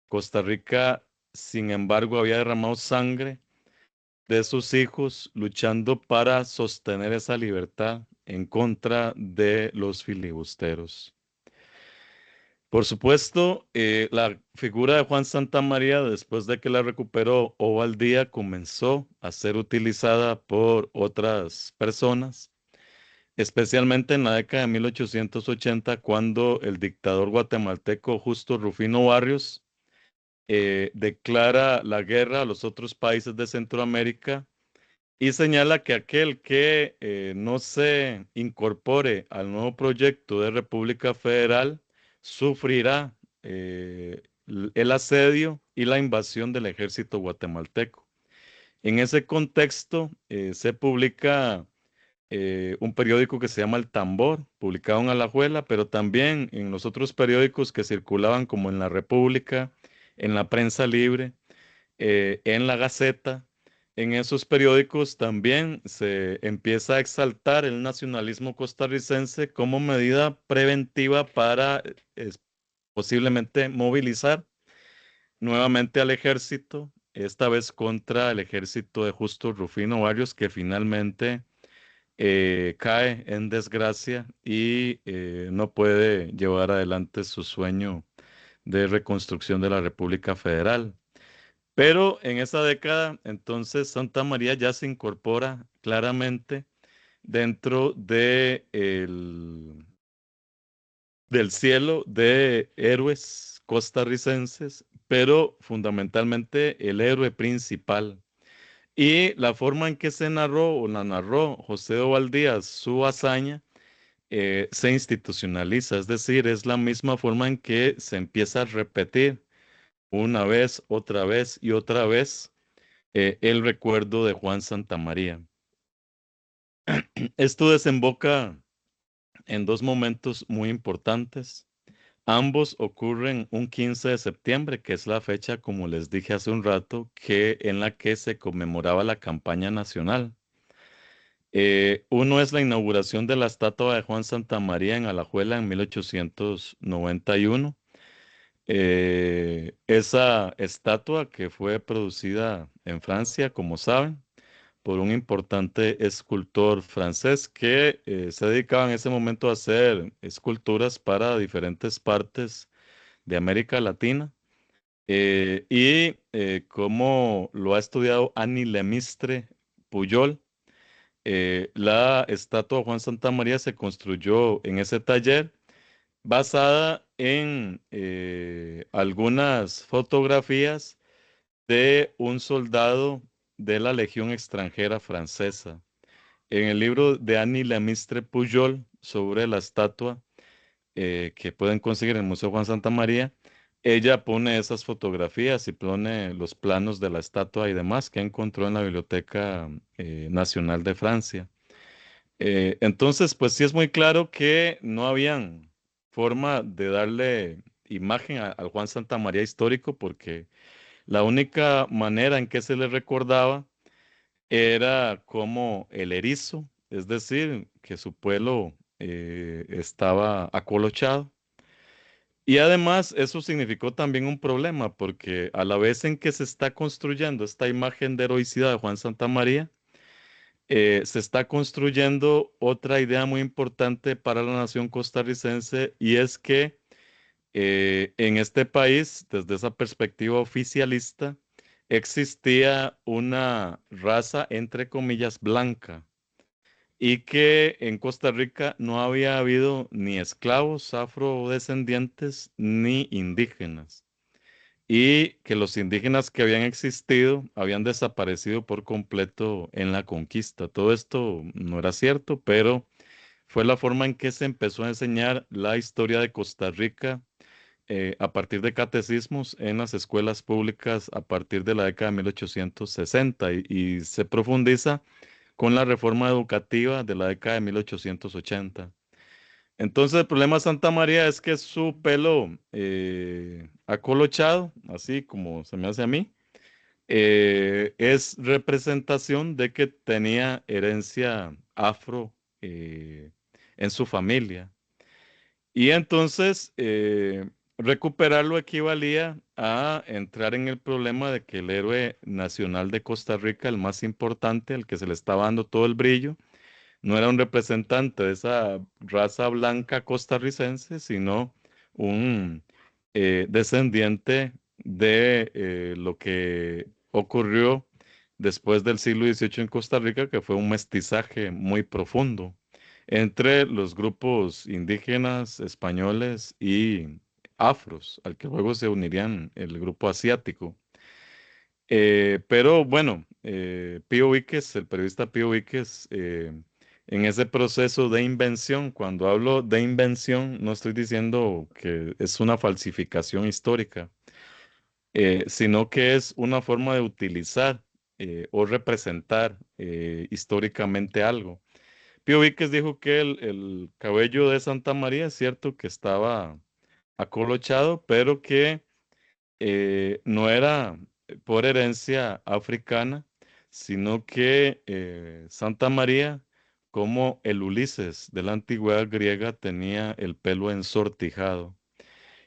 Costa Rica, sin embargo, había derramado sangre de sus hijos luchando para sostener esa libertad en contra de los filibusteros. Por supuesto, la figura de Juan Santamaría, después de que la recuperó Ovaldía, comenzó a ser utilizada por otras personas, especialmente en la década de 1880, cuando el dictador guatemalteco Justo Rufino Barrios declara la guerra a los otros países de Centroamérica y señala que aquel que no se incorpore al nuevo proyecto de República Federal sufrirá el asedio y la invasión del ejército guatemalteco. En ese contexto se publica un periódico que se llama El Tambor, publicado en Alajuela, pero también en los otros periódicos que circulaban como en La República, en la Prensa Libre, en La Gaceta. En esos periódicos también se empieza a exaltar el nacionalismo costarricense como medida preventiva para posiblemente movilizar nuevamente al ejército, esta vez contra el ejército de Justo Rufino Barrios, que finalmente cae en desgracia y no puede llevar adelante su sueño de reconstrucción de la República Federal. Pero en esa década, entonces, Santa María ya se incorpora claramente dentro del cielo de héroes costarricenses, pero fundamentalmente el héroe principal. Y la forma en que se narró o la narró José de Valdías su hazaña se institucionaliza, es decir, es la misma forma en que se empieza a repetir una vez, otra vez y otra vez el recuerdo de Juan Santamaría. Esto desemboca en dos momentos muy importantes. Ambos ocurren un 15 de septiembre, que es la fecha, como les dije hace un rato, en la que se conmemoraba la campaña nacional. Uno es la inauguración de la estatua de Juan Santamaría en Alajuela en 1891. Esa estatua que fue producida en Francia, como saben, por un importante escultor francés que se dedicaba en ese momento a hacer esculturas para diferentes partes de América Latina. Como lo ha estudiado Annie Lemistre Pujol, la estatua de Juan Santamaría se construyó en ese taller basada en algunas fotografías de un soldado de la Legión extranjera francesa. En el libro de Annie Lemistre Pujol sobre la estatua que pueden conseguir en el Museo Juan Santa María, ella pone esas fotografías y pone los planos de la estatua y demás que encontró en la Biblioteca Nacional de Francia. Entonces, pues sí es muy claro que no habían forma de darle imagen al Juan Santa María histórico porque la única manera en que se le recordaba era como el erizo, es decir, que su pueblo estaba acolochado. Y además eso significó también un problema porque a la vez en que se está construyendo esta imagen de heroicidad de Juan Santa María, se está construyendo otra idea muy importante para la nación costarricense y es que en este país, desde esa perspectiva oficialista, existía una raza, entre comillas, blanca y que en Costa Rica no había habido ni esclavos afrodescendientes ni indígenas y que los indígenas que habían existido habían desaparecido por completo en la conquista. Todo esto no era cierto, pero fue la forma en que se empezó a enseñar la historia de Costa Rica a partir de catecismos en las escuelas públicas a partir de la década de 1860 y se profundiza con la reforma educativa de la década de 1880. Entonces el problema de Santa María es que su pelo acolochado, así como se me hace a mí, es representación de que tenía herencia afro en su familia. Y entonces recuperarlo equivalía a entrar en el problema de que el héroe nacional de Costa Rica, el más importante, al que se le estaba dando todo el brillo, no era un representante de esa raza blanca costarricense, sino un descendiente de lo que ocurrió después del siglo XVIII en Costa Rica, que fue un mestizaje muy profundo entre los grupos indígenas, españoles y afros, al que luego se unirían el grupo asiático. Pero bueno, Pío Víquez, el periodista Pío Víquez, en ese proceso de invención, cuando hablo de invención, no estoy diciendo que es una falsificación histórica, sino que es una forma de utilizar o representar históricamente algo. Pío Víquez dijo que el cabello de Santa María es cierto que estaba acolochado, pero que no era por herencia africana, sino que Santa María, como el Ulises de la antigüedad griega, tenía el pelo ensortijado.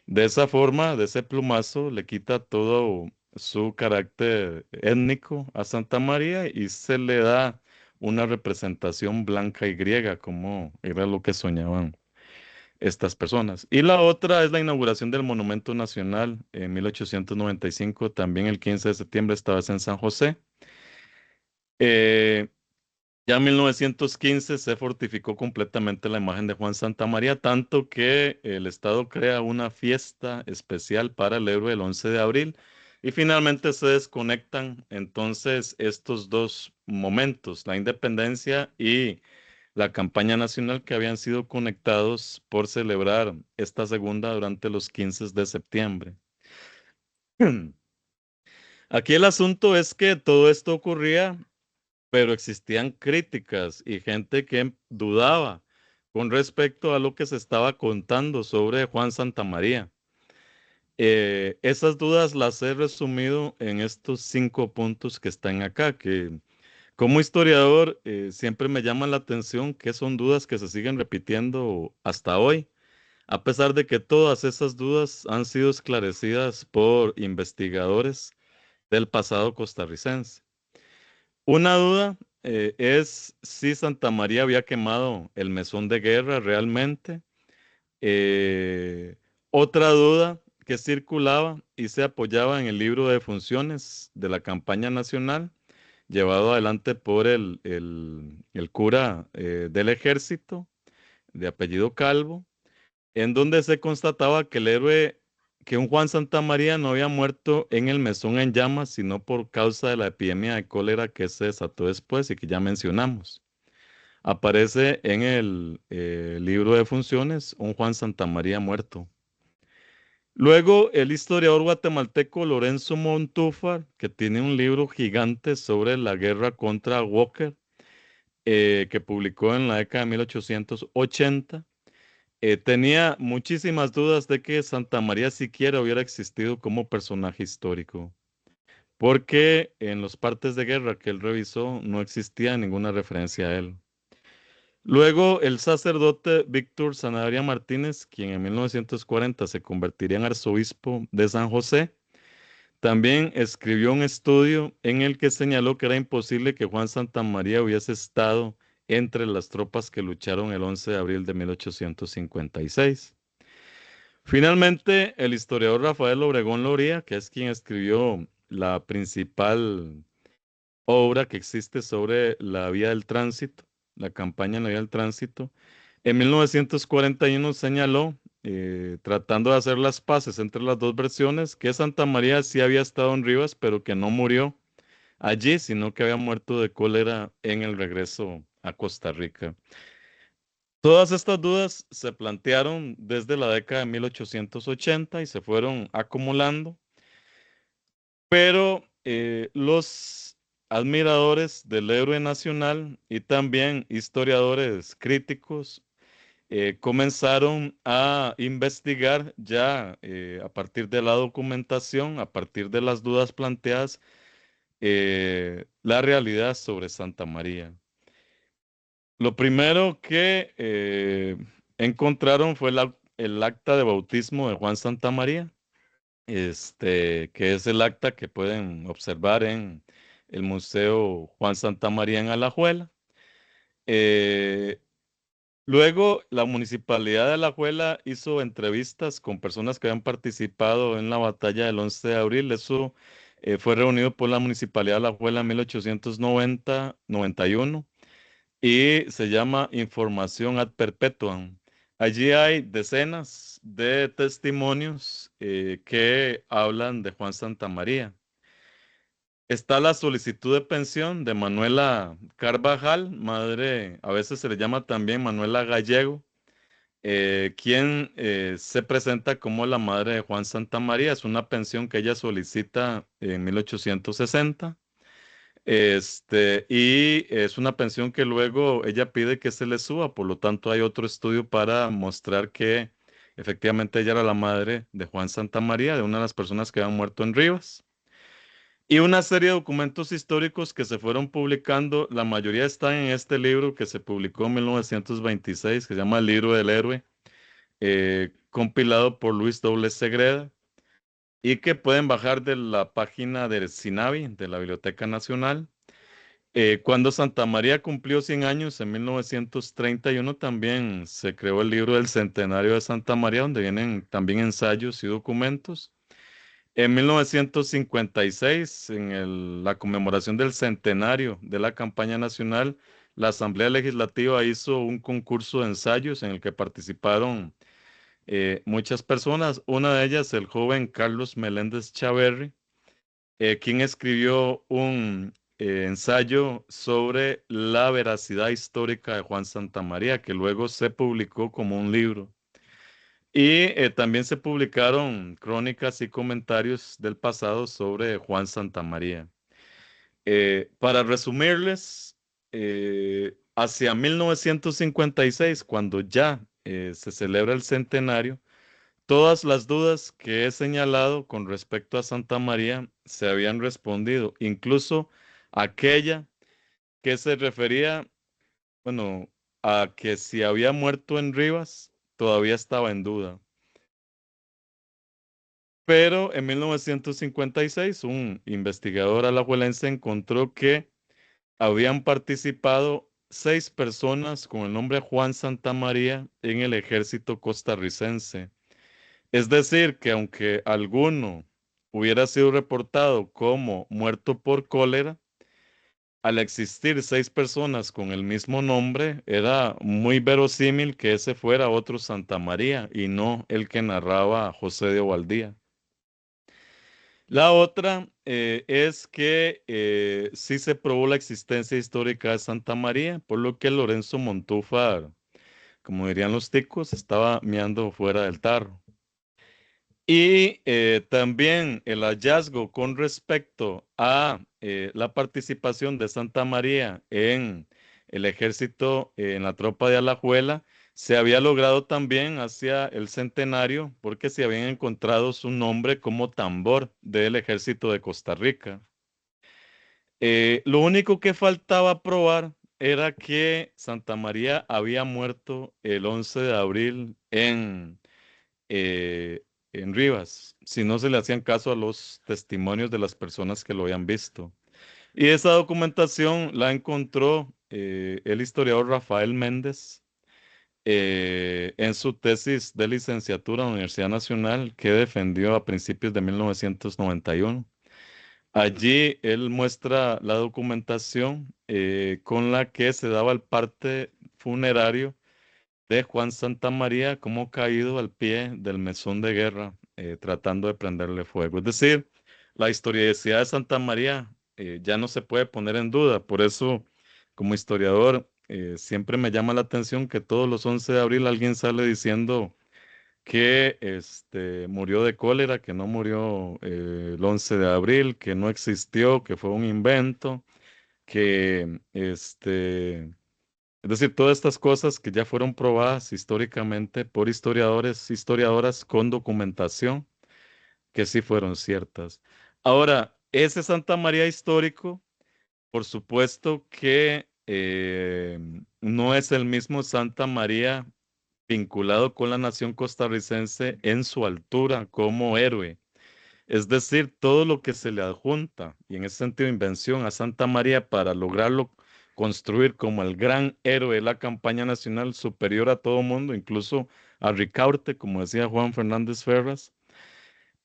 De esa forma, de ese plumazo, le quita todo su carácter étnico a Santa María y se le da una representación blanca y griega, como era lo que soñaban estas personas. Y la otra es la inauguración del Monumento Nacional en 1895, también el 15 de septiembre, esta vez en San José. Eh, Ya en 1915 se fortificó completamente la imagen de Juan Santamaría, tanto que el Estado crea una fiesta especial para el héroe el 11 de abril y finalmente se desconectan entonces estos dos momentos, la independencia y la campaña nacional que habían sido conectados por celebrar esta segunda durante los 15 de septiembre. Aquí el asunto es que todo esto ocurría, pero existían críticas y gente que dudaba con respecto a lo que se estaba contando sobre Juan Santamaría. Esas dudas las he resumido en estos 5 puntos que están acá, que como historiador siempre me llama la atención que son dudas que se siguen repitiendo hasta hoy, a pesar de que todas esas dudas han sido esclarecidas por investigadores del pasado costarricense. Una duda es si Santa María había quemado el mesón de guerra realmente. Eh, Otra duda que circulaba y se apoyaba en el libro de funciones de la campaña nacional, llevado adelante por el cura del ejército, de apellido Calvo, en donde se constataba que el héroe, que un Juan Santamaría no había muerto en el mesón en llamas, sino por causa de la epidemia de cólera que se desató después y que ya mencionamos. Aparece en el libro de funciones un Juan Santamaría muerto. Luego, el historiador guatemalteco Lorenzo Montúfar, que tiene un libro gigante sobre la guerra contra Walker, que publicó en la década de 1880, tenía muchísimas dudas de que Santa María siquiera hubiera existido como personaje histórico, porque en los partes de guerra que él revisó no existía ninguna referencia a él. Luego, el sacerdote Víctor Sanabria Martínez, quien en 1940 se convertiría en arzobispo de San José, también escribió un estudio en el que señaló que era imposible que Juan Santamaría hubiese estado entre las tropas que lucharon el 11 de abril de 1856. Finalmente, el historiador Rafael Obregón Loría, que es quien escribió la principal obra que existe sobre la vía del tránsito, la campaña en la vía del tránsito, en 1941 señaló, tratando de hacer las paces entre las dos versiones, que Santa María sí había estado en Rivas, pero que no murió allí, sino que había muerto de cólera en el regreso a Costa Rica. Todas estas dudas se plantearon desde la década de 1880 y se fueron acumulando, pero los admiradores del héroe nacional y también historiadores críticos comenzaron a investigar ya a partir de la documentación, a partir de las dudas planteadas, la realidad sobre Santa María. Lo primero que encontraron fue el acta de bautismo de Juan Santa María, que es el acta que pueden observar en el Museo Juan Santa María en Alajuela. Eh, Luego, la Municipalidad de Alajuela hizo entrevistas con personas que habían participado en la batalla del 11 de abril. Eso fue reunido por la Municipalidad de Alajuela en 1891 y se llama Información ad perpetuam. Allí hay decenas de testimonios que hablan de Juan Santamaría. Está la solicitud de pensión de Manuela Carvajal, madre, a veces se le llama también Manuela Gallego, quien se presenta como la madre de Juan Santamaría. Es una pensión que ella solicita en 1860. Y es una pensión que luego ella pide que se le suba, por lo tanto hay otro estudio para mostrar que efectivamente ella era la madre de Juan Santamaría, de una de las personas que habían muerto en Rivas. Y una serie de documentos históricos que se fueron publicando, la mayoría están en este libro que se publicó en 1926, que se llama El Libro del Héroe, compilado por Luis W. Segreda, y que pueden bajar de la página del SINAVI, de la Biblioteca Nacional. Cuando Santa María cumplió 100 años, en 1931, también se creó el libro del Centenario de Santa María, donde vienen también ensayos y documentos. En 1956, en la conmemoración del centenario de la campaña nacional, la Asamblea Legislativa hizo un concurso de ensayos en el que participaron muchas personas, una de ellas el joven Carlos Meléndez Chaverri, quien escribió un ensayo sobre la veracidad histórica de Juan Santamaría, que luego se publicó como un libro. Y también se publicaron crónicas y comentarios del pasado sobre Juan Santamaría. Para resumirles, hacia 1956, cuando ya se celebra el centenario, todas las dudas que he señalado con respecto a Santa María se habían respondido, incluso aquella que se refería, bueno, a que si había muerto en Rivas, todavía estaba en duda. Pero en 1956, un investigador alajuelense encontró que habían participado 6 personas con el nombre Juan Santamaría en el ejército costarricense. Es decir, que aunque alguno hubiera sido reportado como muerto por cólera, al existir 6 personas con el mismo nombre, era muy verosímil que ese fuera otro Santa María y no el que narraba José de Ovaldía. La otra es que sí se probó la existencia histórica de Santa María, por lo que Lorenzo Montúfar, como dirían los ticos, estaba meando fuera del tarro. Y también el hallazgo con respecto a la participación de Santa María en el ejército, en la tropa de Alajuela, se había logrado también hacia el centenario porque se habían encontrado su nombre como tambor del ejército de Costa Rica. Lo único que faltaba probar era que Santa María había muerto el 11 de abril eh, en Rivas, si no se le hacían caso a los testimonios de las personas que lo habían visto. Y esa documentación la encontró el historiador Rafael Méndez en su tesis de licenciatura en la Universidad Nacional que defendió a principios de 1991. Allí él muestra la documentación con la que se daba el parte funerario de Juan Santamaría como caído al pie del mesón de guerra, tratando de prenderle fuego. Es decir, la historicidad de Santa María ya no se puede poner en duda. Por eso, como historiador, siempre me llama la atención que todos los 11 de abril alguien sale diciendo que murió de cólera, que no murió el 11 de abril, que no existió, que fue un invento, que es decir, todas estas cosas que ya fueron probadas históricamente por historiadores, historiadoras con documentación que sí fueron ciertas. Ahora, ese Santa María histórico, por supuesto que no es el mismo Santa María vinculado con la nación costarricense en su altura como héroe. Es decir, todo lo que se le adjunta, y en ese sentido invención a Santa María para lograrlo construir como el gran héroe de la campaña nacional superior a todo mundo, incluso a Ricaurte, como decía Juan Fernández Ferraz,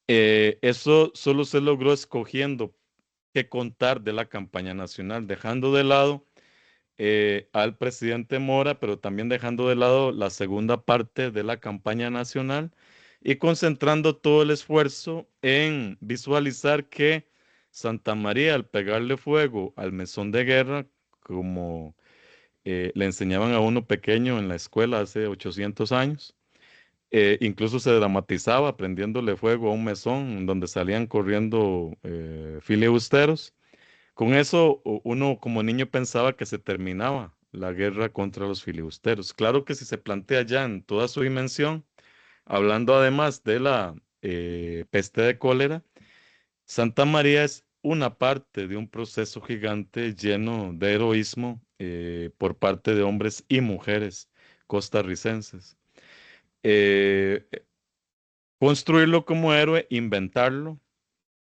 eso solo se logró escogiendo qué contar de la campaña nacional, dejando de lado al presidente Mora, pero también dejando de lado la segunda parte de la campaña nacional y concentrando todo el esfuerzo en visualizar que Santa María, al pegarle fuego al mesón de guerra, como le enseñaban a uno pequeño en la escuela hace 800 años, incluso se dramatizaba prendiéndole fuego a un mesón donde salían corriendo filibusteros. Con eso uno como niño pensaba que se terminaba la guerra contra los filibusteros. Claro que si se plantea ya en toda su dimensión, hablando además de la peste de cólera, Santa María es una parte de un proceso gigante lleno de heroísmo por parte de hombres y mujeres costarricenses. Eh, Construirlo como héroe, inventarlo,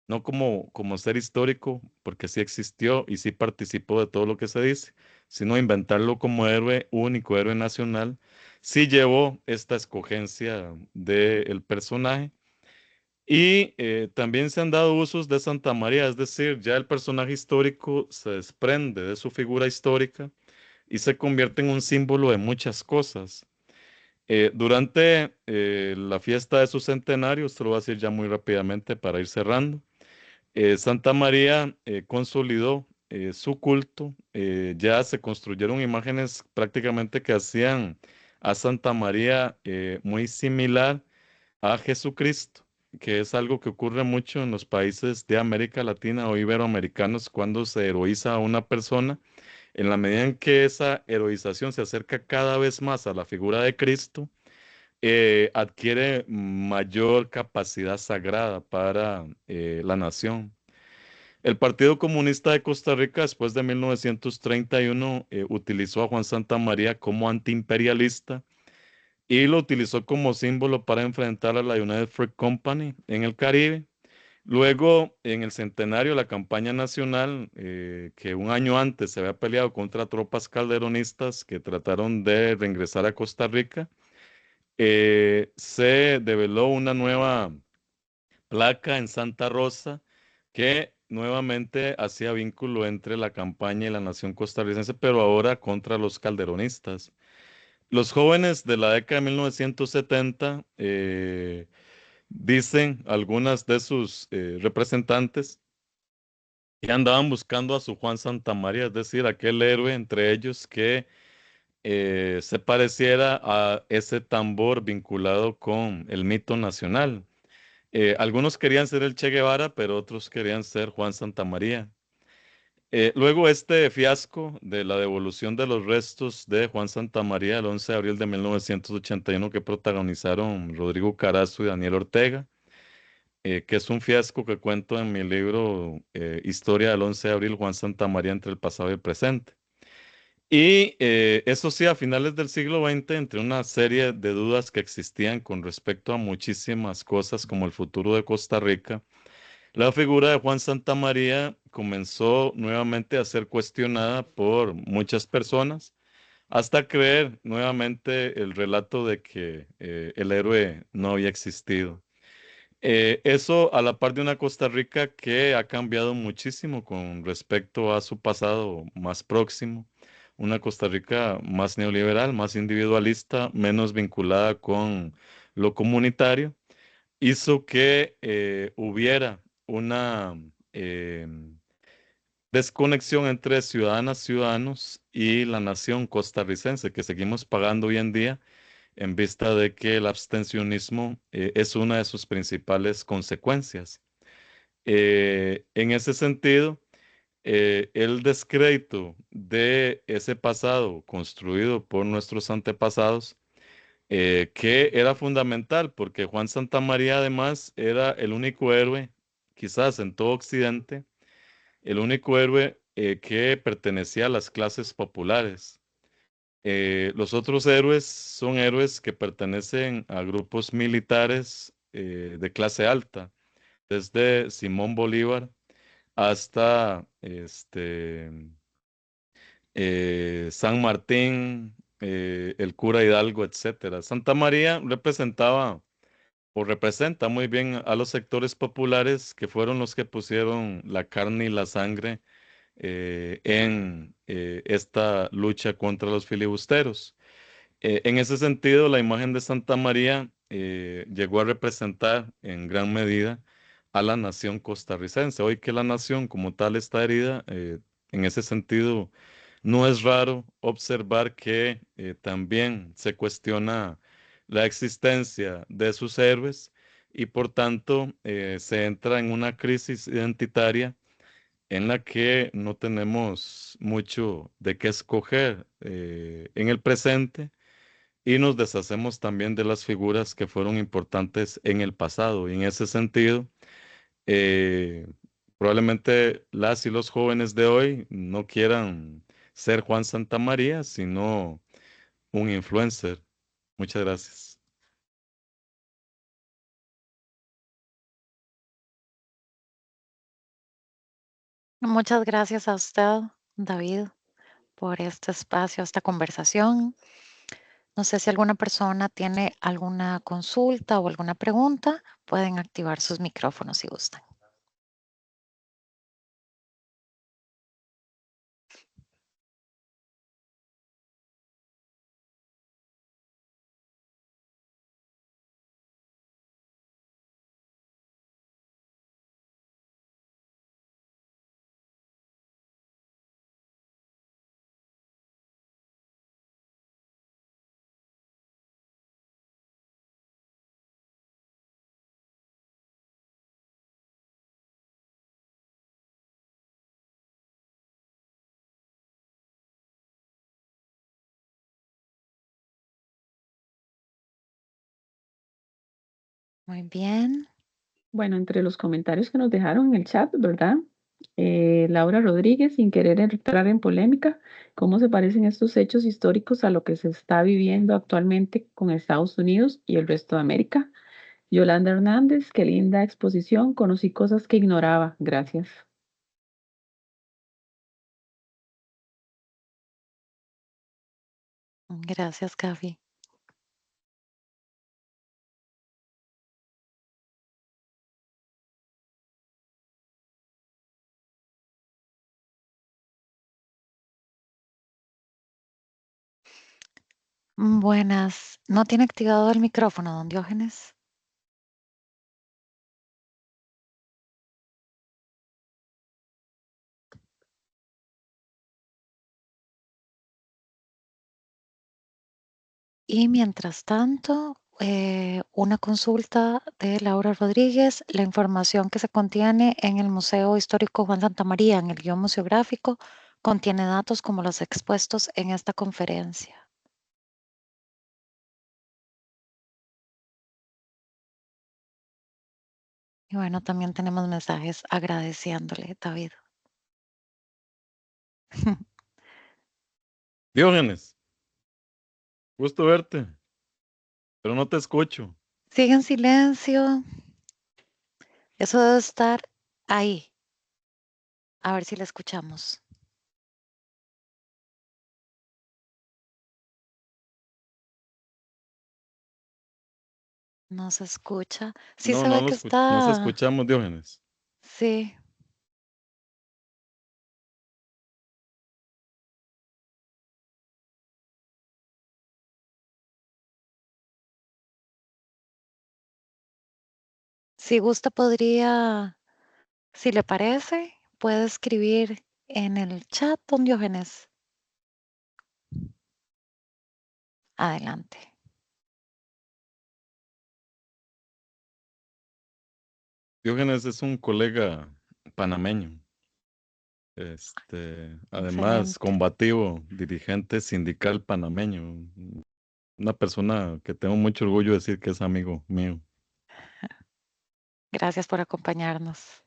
no como ser histórico, porque sí existió y sí participó de todo lo que se dice, sino inventarlo como héroe único, héroe nacional, sí llevó esta escogencia del personaje. Y también se han dado usos de Santa María, es decir, ya el personaje histórico se desprende de su figura histórica y se convierte en un símbolo de muchas cosas. Durante la fiesta de su centenario, esto lo voy a decir ya muy rápidamente para ir cerrando, Santa María consolidó su culto, ya se construyeron imágenes prácticamente que hacían a Santa María muy similar a Jesucristo, que es algo que ocurre mucho en los países de América Latina o iberoamericanos cuando se heroiza a una persona. En la medida en que esa heroización se acerca cada vez más a la figura de Cristo, adquiere mayor capacidad sagrada para la nación. El Partido Comunista de Costa Rica, después de 1931, utilizó a Juan Santamaría como antiimperialista y lo utilizó como símbolo para enfrentar a la United Fruit Company en el Caribe. Luego, en el centenario de la campaña nacional, que un año antes se había peleado contra tropas calderonistas que trataron de reingresar a Costa Rica, se develó una nueva placa en Santa Rosa que nuevamente hacía vínculo entre la campaña y la nación costarricense, pero ahora contra los calderonistas. Los jóvenes de la década de 1970, dicen algunas de sus representantes, que andaban buscando a su Juan Santamaría, es decir, aquel héroe entre ellos que se pareciera a ese tambor vinculado con el mito nacional. Algunos querían ser el Che Guevara, pero otros querían ser Juan Santamaría. Luego este fiasco de la devolución de los restos de Juan Santamaría el 11 de abril de 1981 que protagonizaron Rodrigo Carazo y Daniel Ortega, que es un fiasco que cuento en mi libro Historia del 11 de abril, Juan Santamaría entre el pasado y el presente. Y eso sí, a finales del siglo XX, entre una serie de dudas que existían con respecto a muchísimas cosas como el futuro de Costa Rica, la figura de Juan Santamaría comenzó nuevamente a ser cuestionada por muchas personas, hasta creer nuevamente el relato de que el héroe no había existido. Eso a la par de una Costa Rica que ha cambiado muchísimo con respecto a su pasado más próximo, una Costa Rica más neoliberal, más individualista, menos vinculada con lo comunitario, hizo que hubiera una eh, desconexión entre ciudadanas, ciudadanos y la nación costarricense que seguimos pagando hoy en día en vista de que el abstencionismo es una de sus principales consecuencias. En ese sentido, el descrédito de ese pasado construido por nuestros antepasados, que era fundamental porque Juan Santamaría además era el único héroe, quizás en todo Occidente, el único héroe que pertenecía a las clases populares. Los otros héroes son héroes que pertenecen a grupos militares de clase alta, desde Simón Bolívar hasta San Martín, el cura Hidalgo, etcétera. Santa María representaba o representa muy bien a los sectores populares que fueron los que pusieron la carne y la sangre en esta lucha contra los filibusteros. En ese sentido, la imagen de Santa María llegó a representar en gran medida a la nación costarricense. Hoy que la nación como tal está herida, en ese sentido, no es raro observar que también se cuestiona la existencia de sus héroes y por tanto se entra en una crisis identitaria en la que no tenemos mucho de qué escoger en el presente y nos deshacemos también de las figuras que fueron importantes en el pasado. Y en ese sentido, eh, probablemente las y los jóvenes de hoy no quieran ser Juan Santamaría, sino un influencer. Muchas gracias. Muchas gracias a usted, David, por este espacio, esta conversación. No sé si alguna persona tiene alguna consulta o alguna pregunta, pueden activar sus micrófonos si gustan. Muy bien. Bueno, entre los comentarios que nos dejaron en el chat, ¿verdad? Laura Rodríguez, sin querer entrar en polémica, ¿cómo se parecen estos hechos históricos a lo que se está viviendo actualmente con Estados Unidos y el resto de América? Yolanda Hernández, qué linda exposición, conocí cosas que ignoraba, gracias. Gracias, Gaby. Buenas. ¿No tiene activado el micrófono, don Diógenes? Y mientras tanto, una consulta de Laura Rodríguez. La información que se contiene en el Museo Histórico Juan Santamaría, en el guión museográfico, contiene datos como los expuestos en esta conferencia. Y bueno, también tenemos mensajes agradeciéndole, David. Diógenes, gusto verte, pero no te escucho. Sigue en silencio. Eso debe estar ahí. A ver si la escuchamos. No se escucha. Sí No, se ve que nos está. escuchamos, Diógenes. Sí, si gusta podría, si le parece, puede escribir en el chat, don Diógenes. Adelante. Diógenes es un colega panameño, además Excelente. combativo, dirigente sindical panameño, una persona que tengo mucho orgullo de decir que es amigo mío. Gracias por acompañarnos.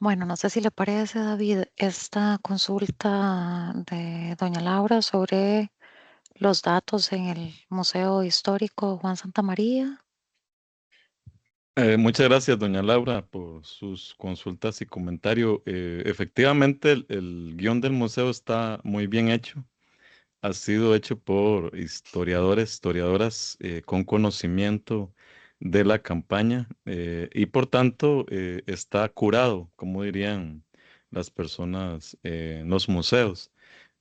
Bueno, no sé si le parece, David, esta consulta de doña Laura sobre los datos en el Museo Histórico Juan Santamaría. Muchas gracias, doña Laura, por sus consultas y comentario. Efectivamente, el guión del museo está muy bien hecho. Ha sido hecho por historiadores, historiadoras con conocimiento de la campaña y por tanto está curado, como dirían las personas en los museos.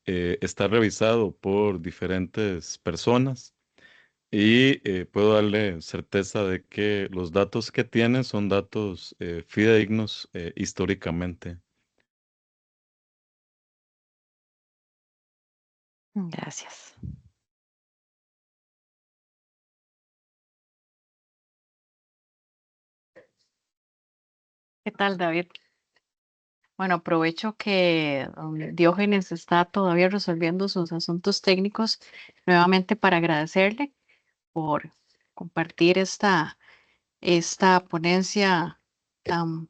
Está revisado por diferentes personas y puedo darle certeza de que los datos que tiene son datos fidedignos históricamente. Gracias. ¿Qué tal, David? Bueno, aprovecho que Diógenes está todavía resolviendo sus asuntos técnicos nuevamente para agradecerle por compartir esta ponencia tan,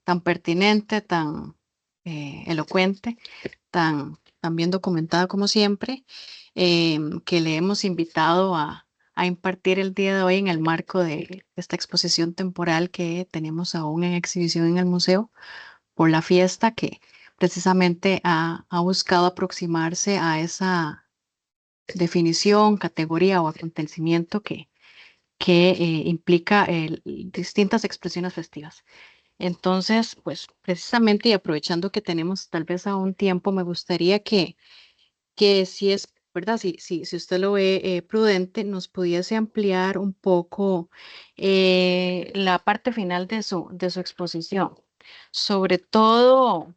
tan pertinente, tan elocuente, tan bien documentada como siempre, que le hemos invitado a impartir el día de hoy en el marco de esta exposición temporal que tenemos aún en exhibición en el museo por la fiesta que precisamente ha buscado aproximarse a esa definición, categoría o acontecimiento que implica distintas expresiones festivas. Entonces, pues precisamente y aprovechando que tenemos tal vez aún tiempo, me gustaría que si es, ¿verdad? Si usted lo ve prudente, nos pudiese ampliar un poco la parte final de su exposición. Sobre todo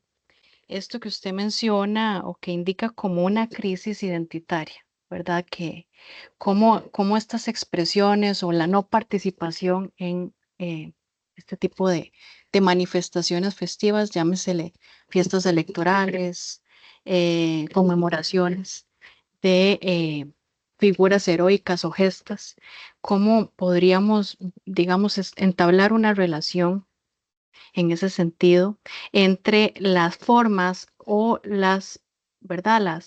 esto que usted menciona o que indica como una crisis identitaria, ¿verdad? Que cómo estas expresiones o la no participación en este tipo de manifestaciones festivas, llámesele fiestas electorales, conmemoraciones de figuras heroicas o gestas, cómo podríamos, digamos, entablar una relación en ese sentido entre las formas o ¿verdad?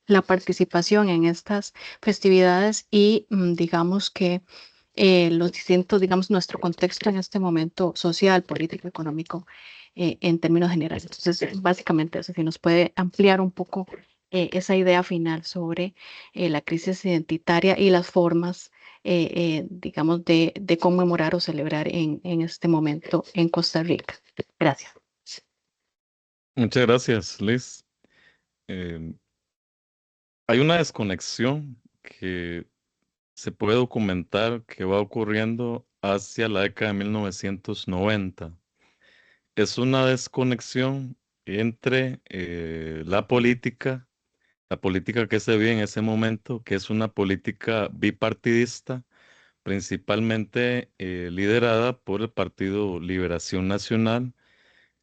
La participación en estas festividades y digamos que los distintos, digamos, nuestro contexto en este momento social, político, económico, en términos generales. Entonces, básicamente eso, si nos puede ampliar un poco esa idea final sobre la crisis identitaria y las formas digamos, de conmemorar o celebrar en este momento en Costa Rica. Gracias. Muchas gracias, Liz. Eh, Hay una desconexión que se puede documentar que va ocurriendo hacia la década de 1990. Es una desconexión entre la política que se vive en ese momento, que es una política bipartidista, principalmente liderada por el Partido Liberación Nacional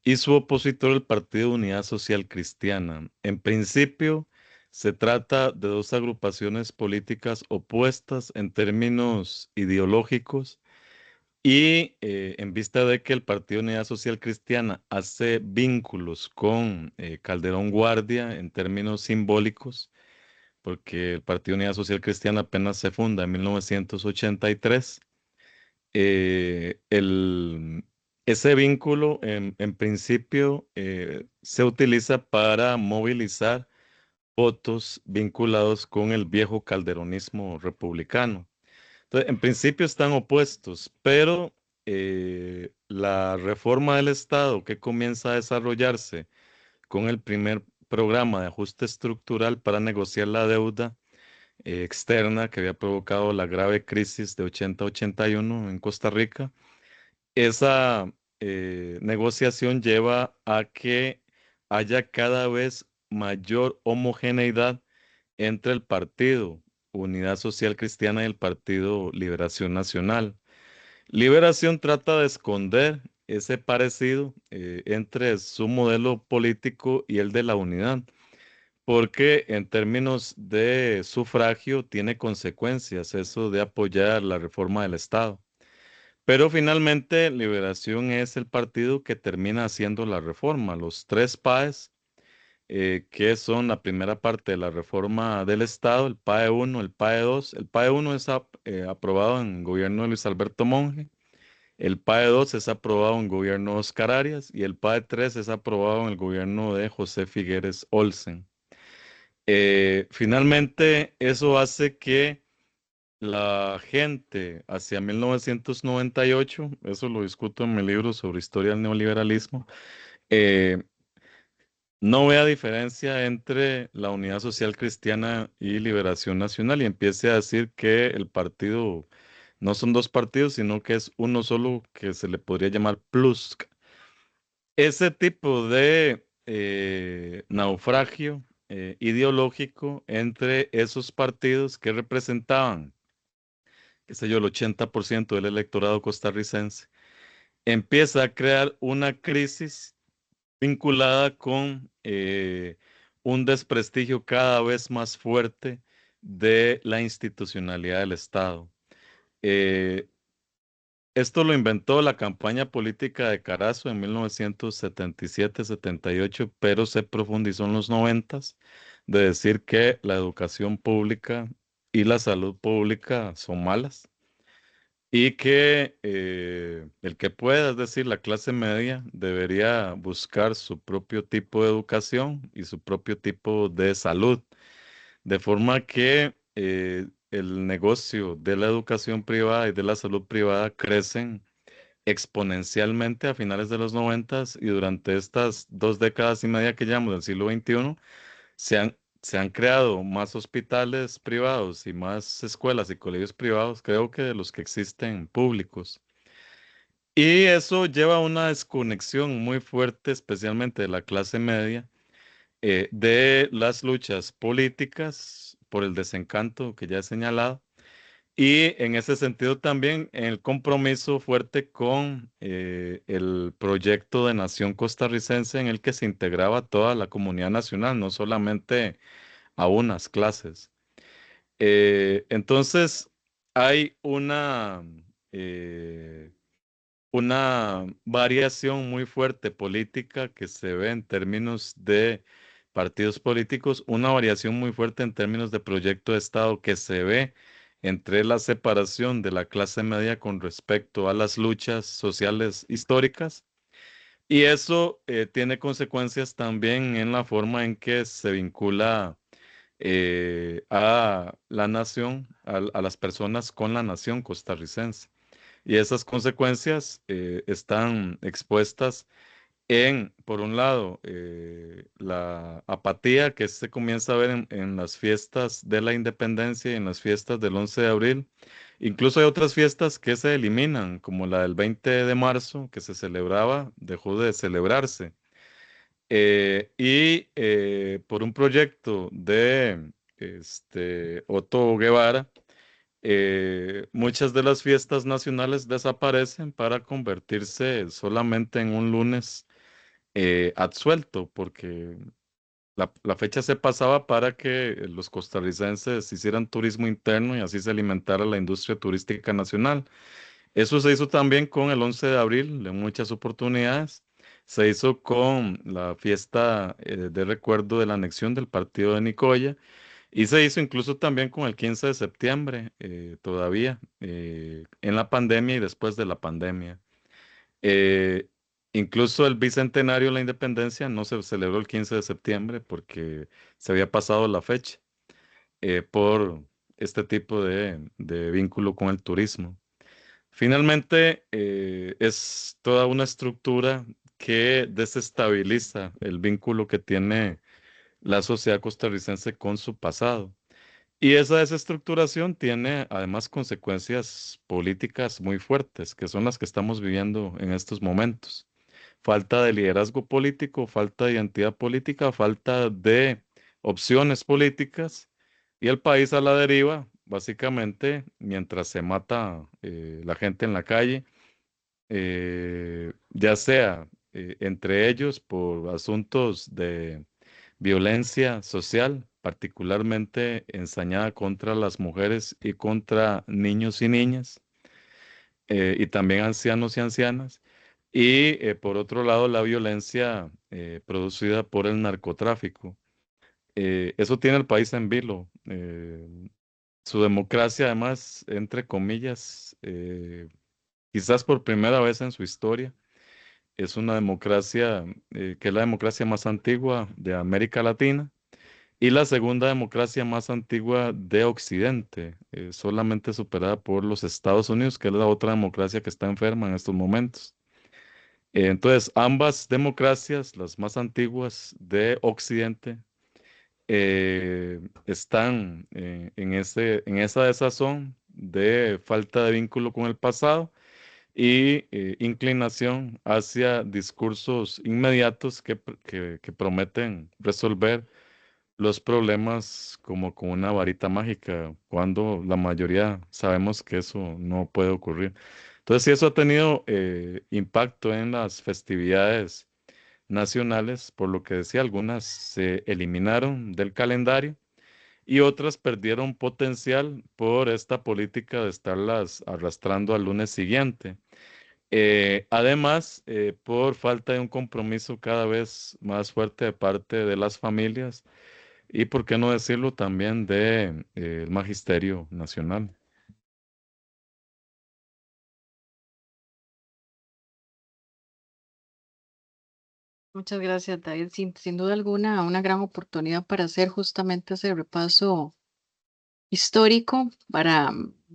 y su opositor, el Partido Unidad Social Cristiana. En principio, se trata de dos agrupaciones políticas opuestas en términos ideológicos y en vista de que el Partido Unidad Social Cristiana hace vínculos con Calderón Guardia en términos simbólicos, porque el Partido Unidad Social Cristiana apenas se funda en 1983, eh, el, ese vínculo en principio se utiliza para movilizar votos vinculados con el viejo calderonismo republicano. Entonces, en principio están opuestos, pero la reforma del Estado que comienza a desarrollarse con el primer programa de ajuste estructural para negociar la deuda externa que había provocado la grave crisis de 80-81 en Costa Rica, esa negociación lleva a que haya cada vez mayor homogeneidad entre el Partido Unidad Social Cristiana y el Partido Liberación Nacional. Liberación trata de esconder ese parecido entre su modelo político y el de la unidad, porque en términos de sufragio tiene consecuencias eso de apoyar la reforma del Estado. Pero finalmente Liberación es el partido que termina haciendo la reforma. Los tres PAEs, que son la primera parte de la reforma del Estado, el PAE 1, el PAE 2. El PAE 1 es aprobado en el gobierno de Luis Alberto Monge, el PAE 2 es aprobado en el gobierno de Oscar Arias y el PAE 3 es aprobado en el gobierno de José Figueres Olsen. Finalmente, eso hace que la gente hacia 1998, eso lo discuto en mi libro sobre historia del neoliberalismo, eh, no vea diferencia entre la Unidad Social Cristiana y Liberación Nacional y empiece a decir que el partido no son dos partidos, sino que es uno solo que se le podría llamar PLUSC. Ese tipo de naufragio ideológico entre esos partidos que representaban, qué sé yo, el 80% del electorado costarricense, empieza a crear una crisis vinculada con un desprestigio cada vez más fuerte de la institucionalidad del Estado. Eh, Esto lo inventó la campaña política de Carazo en 1977-78, pero se profundizó en los 90 de decir que la educación pública y la salud pública son malas y que el que pueda, es decir, la clase media, debería buscar su propio tipo de educación y su propio tipo de salud, de forma que el negocio de la educación privada y de la salud privada crecen exponencialmente a finales de los 90 y durante estas 2 décadas y media que llevamos del siglo XXI se han creado más hospitales privados y más escuelas y colegios privados, creo que de los que existen públicos. Y eso lleva a una desconexión muy fuerte, especialmente de la clase media, de las luchas políticas por el desencanto que ya he señalado. Y en ese sentido también el compromiso fuerte con el proyecto de nación costarricense en el que se integraba toda la comunidad nacional, no solamente a unas clases. Entonces, hay una variación muy fuerte política que se ve en términos de partidos políticos, una variación muy fuerte en términos de proyecto de Estado que se ve entre la separación de la clase media con respecto a las luchas sociales históricas. Y eso tiene consecuencias también en la forma en que se vincula a la nación, a las personas con la nación costarricense. Y esas consecuencias están expuestas en, por un lado, la apatía que se comienza a ver en las fiestas de la independencia y en las fiestas del 11 de abril. Incluso hay otras fiestas que se eliminan, como la del 20 de marzo, que se celebraba, dejó de celebrarse. Y por un proyecto de Otto Guevara, muchas de las fiestas nacionales desaparecen para convertirse solamente en un lunes absuelto, porque la fecha se pasaba para que los costarricenses hicieran turismo interno y así se alimentara la industria turística nacional. Eso se hizo también con el 11 de abril en muchas oportunidades. Se hizo con la fiesta de recuerdo de la anexión del partido de Nicoya y se hizo incluso también con el 15 de septiembre, todavía, en la pandemia y después de la pandemia. Eh, Incluso el bicentenario de la independencia no se celebró el 15 de septiembre porque se había pasado la fecha por este tipo de vínculo con el turismo. Finalmente, es toda una estructura que desestabiliza el vínculo que tiene la sociedad costarricense con su pasado. Y esa desestructuración tiene además consecuencias políticas muy fuertes, que son las que estamos viviendo en estos momentos. Falta de liderazgo político, falta de identidad política, falta de opciones políticas y el país a la deriva, básicamente, mientras se mata la gente en la calle, ya sea entre ellos por asuntos de violencia social, particularmente ensañada contra las mujeres y contra niños y niñas, y también ancianos y ancianas. Y por otro lado, la violencia producida por el narcotráfico. Eso tiene el país en vilo. Su democracia, además, entre comillas, quizás por primera vez en su historia, es una democracia que es la democracia más antigua de América Latina y la segunda democracia más antigua de Occidente, solamente superada por los Estados Unidos, que es la otra democracia que está enferma en estos momentos. Entonces, ambas democracias, las más antiguas de Occidente, están en esa desazón de falta de vínculo con el pasado y inclinación hacia discursos inmediatos que prometen resolver los problemas como con una varita mágica, cuando la mayoría sabemos que eso no puede ocurrir. Entonces, sí, eso ha tenido impacto en las festividades nacionales, por lo que decía, algunas se eliminaron del calendario y otras perdieron potencial por esta política de estarlas arrastrando al lunes siguiente. Además, por falta de un compromiso cada vez más fuerte de parte de las familias y, por qué no decirlo, también de, el Magisterio Nacional. Muchas gracias, David. Sin duda alguna, una gran oportunidad para hacer justamente ese repaso histórico, para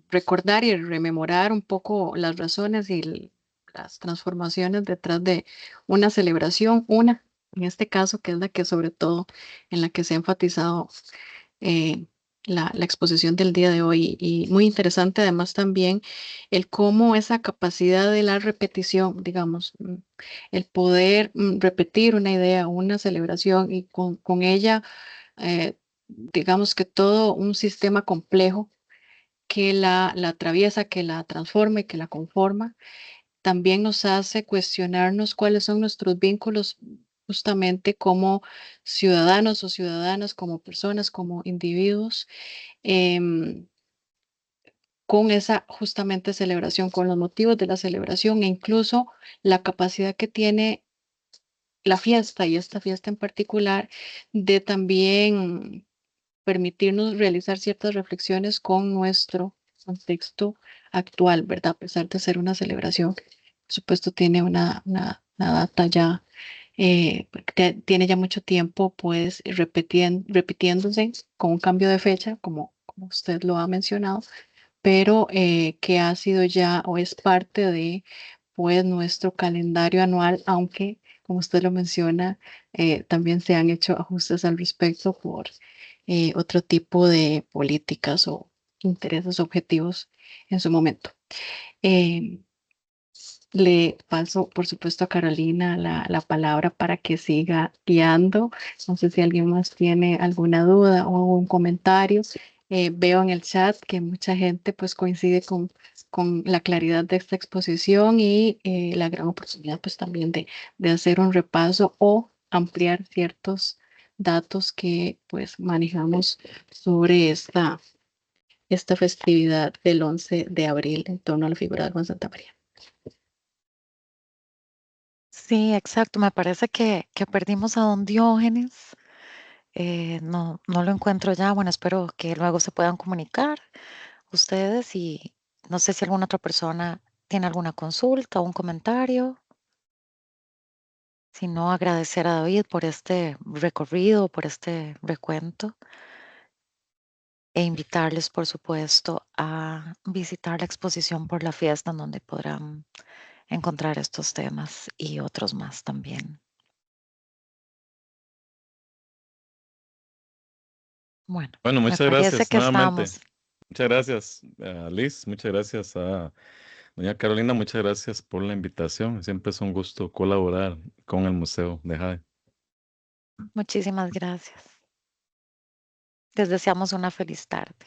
recordar y rememorar un poco las razones y las transformaciones detrás de una celebración, una, en este caso, que es la que sobre todo en la que se ha enfatizado eh, la exposición del día de hoy. Y muy interesante además también el cómo esa capacidad de la repetición, digamos, el poder repetir una idea, una celebración y con ella, digamos que todo un sistema complejo que la atraviesa, que la transforma y que la conforma, también nos hace cuestionarnos cuáles son nuestros vínculos justamente como ciudadanos o ciudadanas, como personas, como individuos, em, con esa justamente celebración, con los motivos de la celebración e incluso la capacidad que tiene la fiesta y esta fiesta en particular de también permitirnos realizar ciertas reflexiones con nuestro contexto actual, ¿verdad? A pesar de ser una celebración, por supuesto tiene una data ya, tiene ya mucho tiempo, pues repitiéndose con un cambio de fecha, como usted lo ha mencionado, pero que ha sido ya o es parte de pues nuestro calendario anual, aunque como usted lo menciona, también se han hecho ajustes al respecto por otro tipo de políticas o intereses objetivos en su momento. Eh, Le paso, por supuesto, a Carolina la palabra para que siga guiando. No sé si alguien más tiene alguna duda o un comentario. Veo en el chat que mucha gente pues coincide con la claridad de esta exposición y la gran oportunidad pues también de hacer un repaso o ampliar ciertos datos que pues manejamos sobre esta festividad del 11 de abril en torno a la figura de Juan Santamaría. Sí, exacto. Me parece que perdimos a don Diógenes. No, no lo encuentro ya. Bueno, espero que luego se puedan comunicar ustedes y no sé si alguna otra persona tiene alguna consulta o un comentario. Si no, agradecer a David por este recorrido, por este recuento e invitarles, por supuesto, a visitar la exposición por la fiesta en donde podrán encontrar estos temas y otros más también. Bueno, Bueno, me muchas parece gracias que nuevamente. estamos. Muchas gracias, Liz. Muchas gracias a doña Carolina. Muchas gracias por la invitación. Siempre es un gusto colaborar con el Museo de Jade. Muchísimas gracias. Les deseamos una feliz tarde.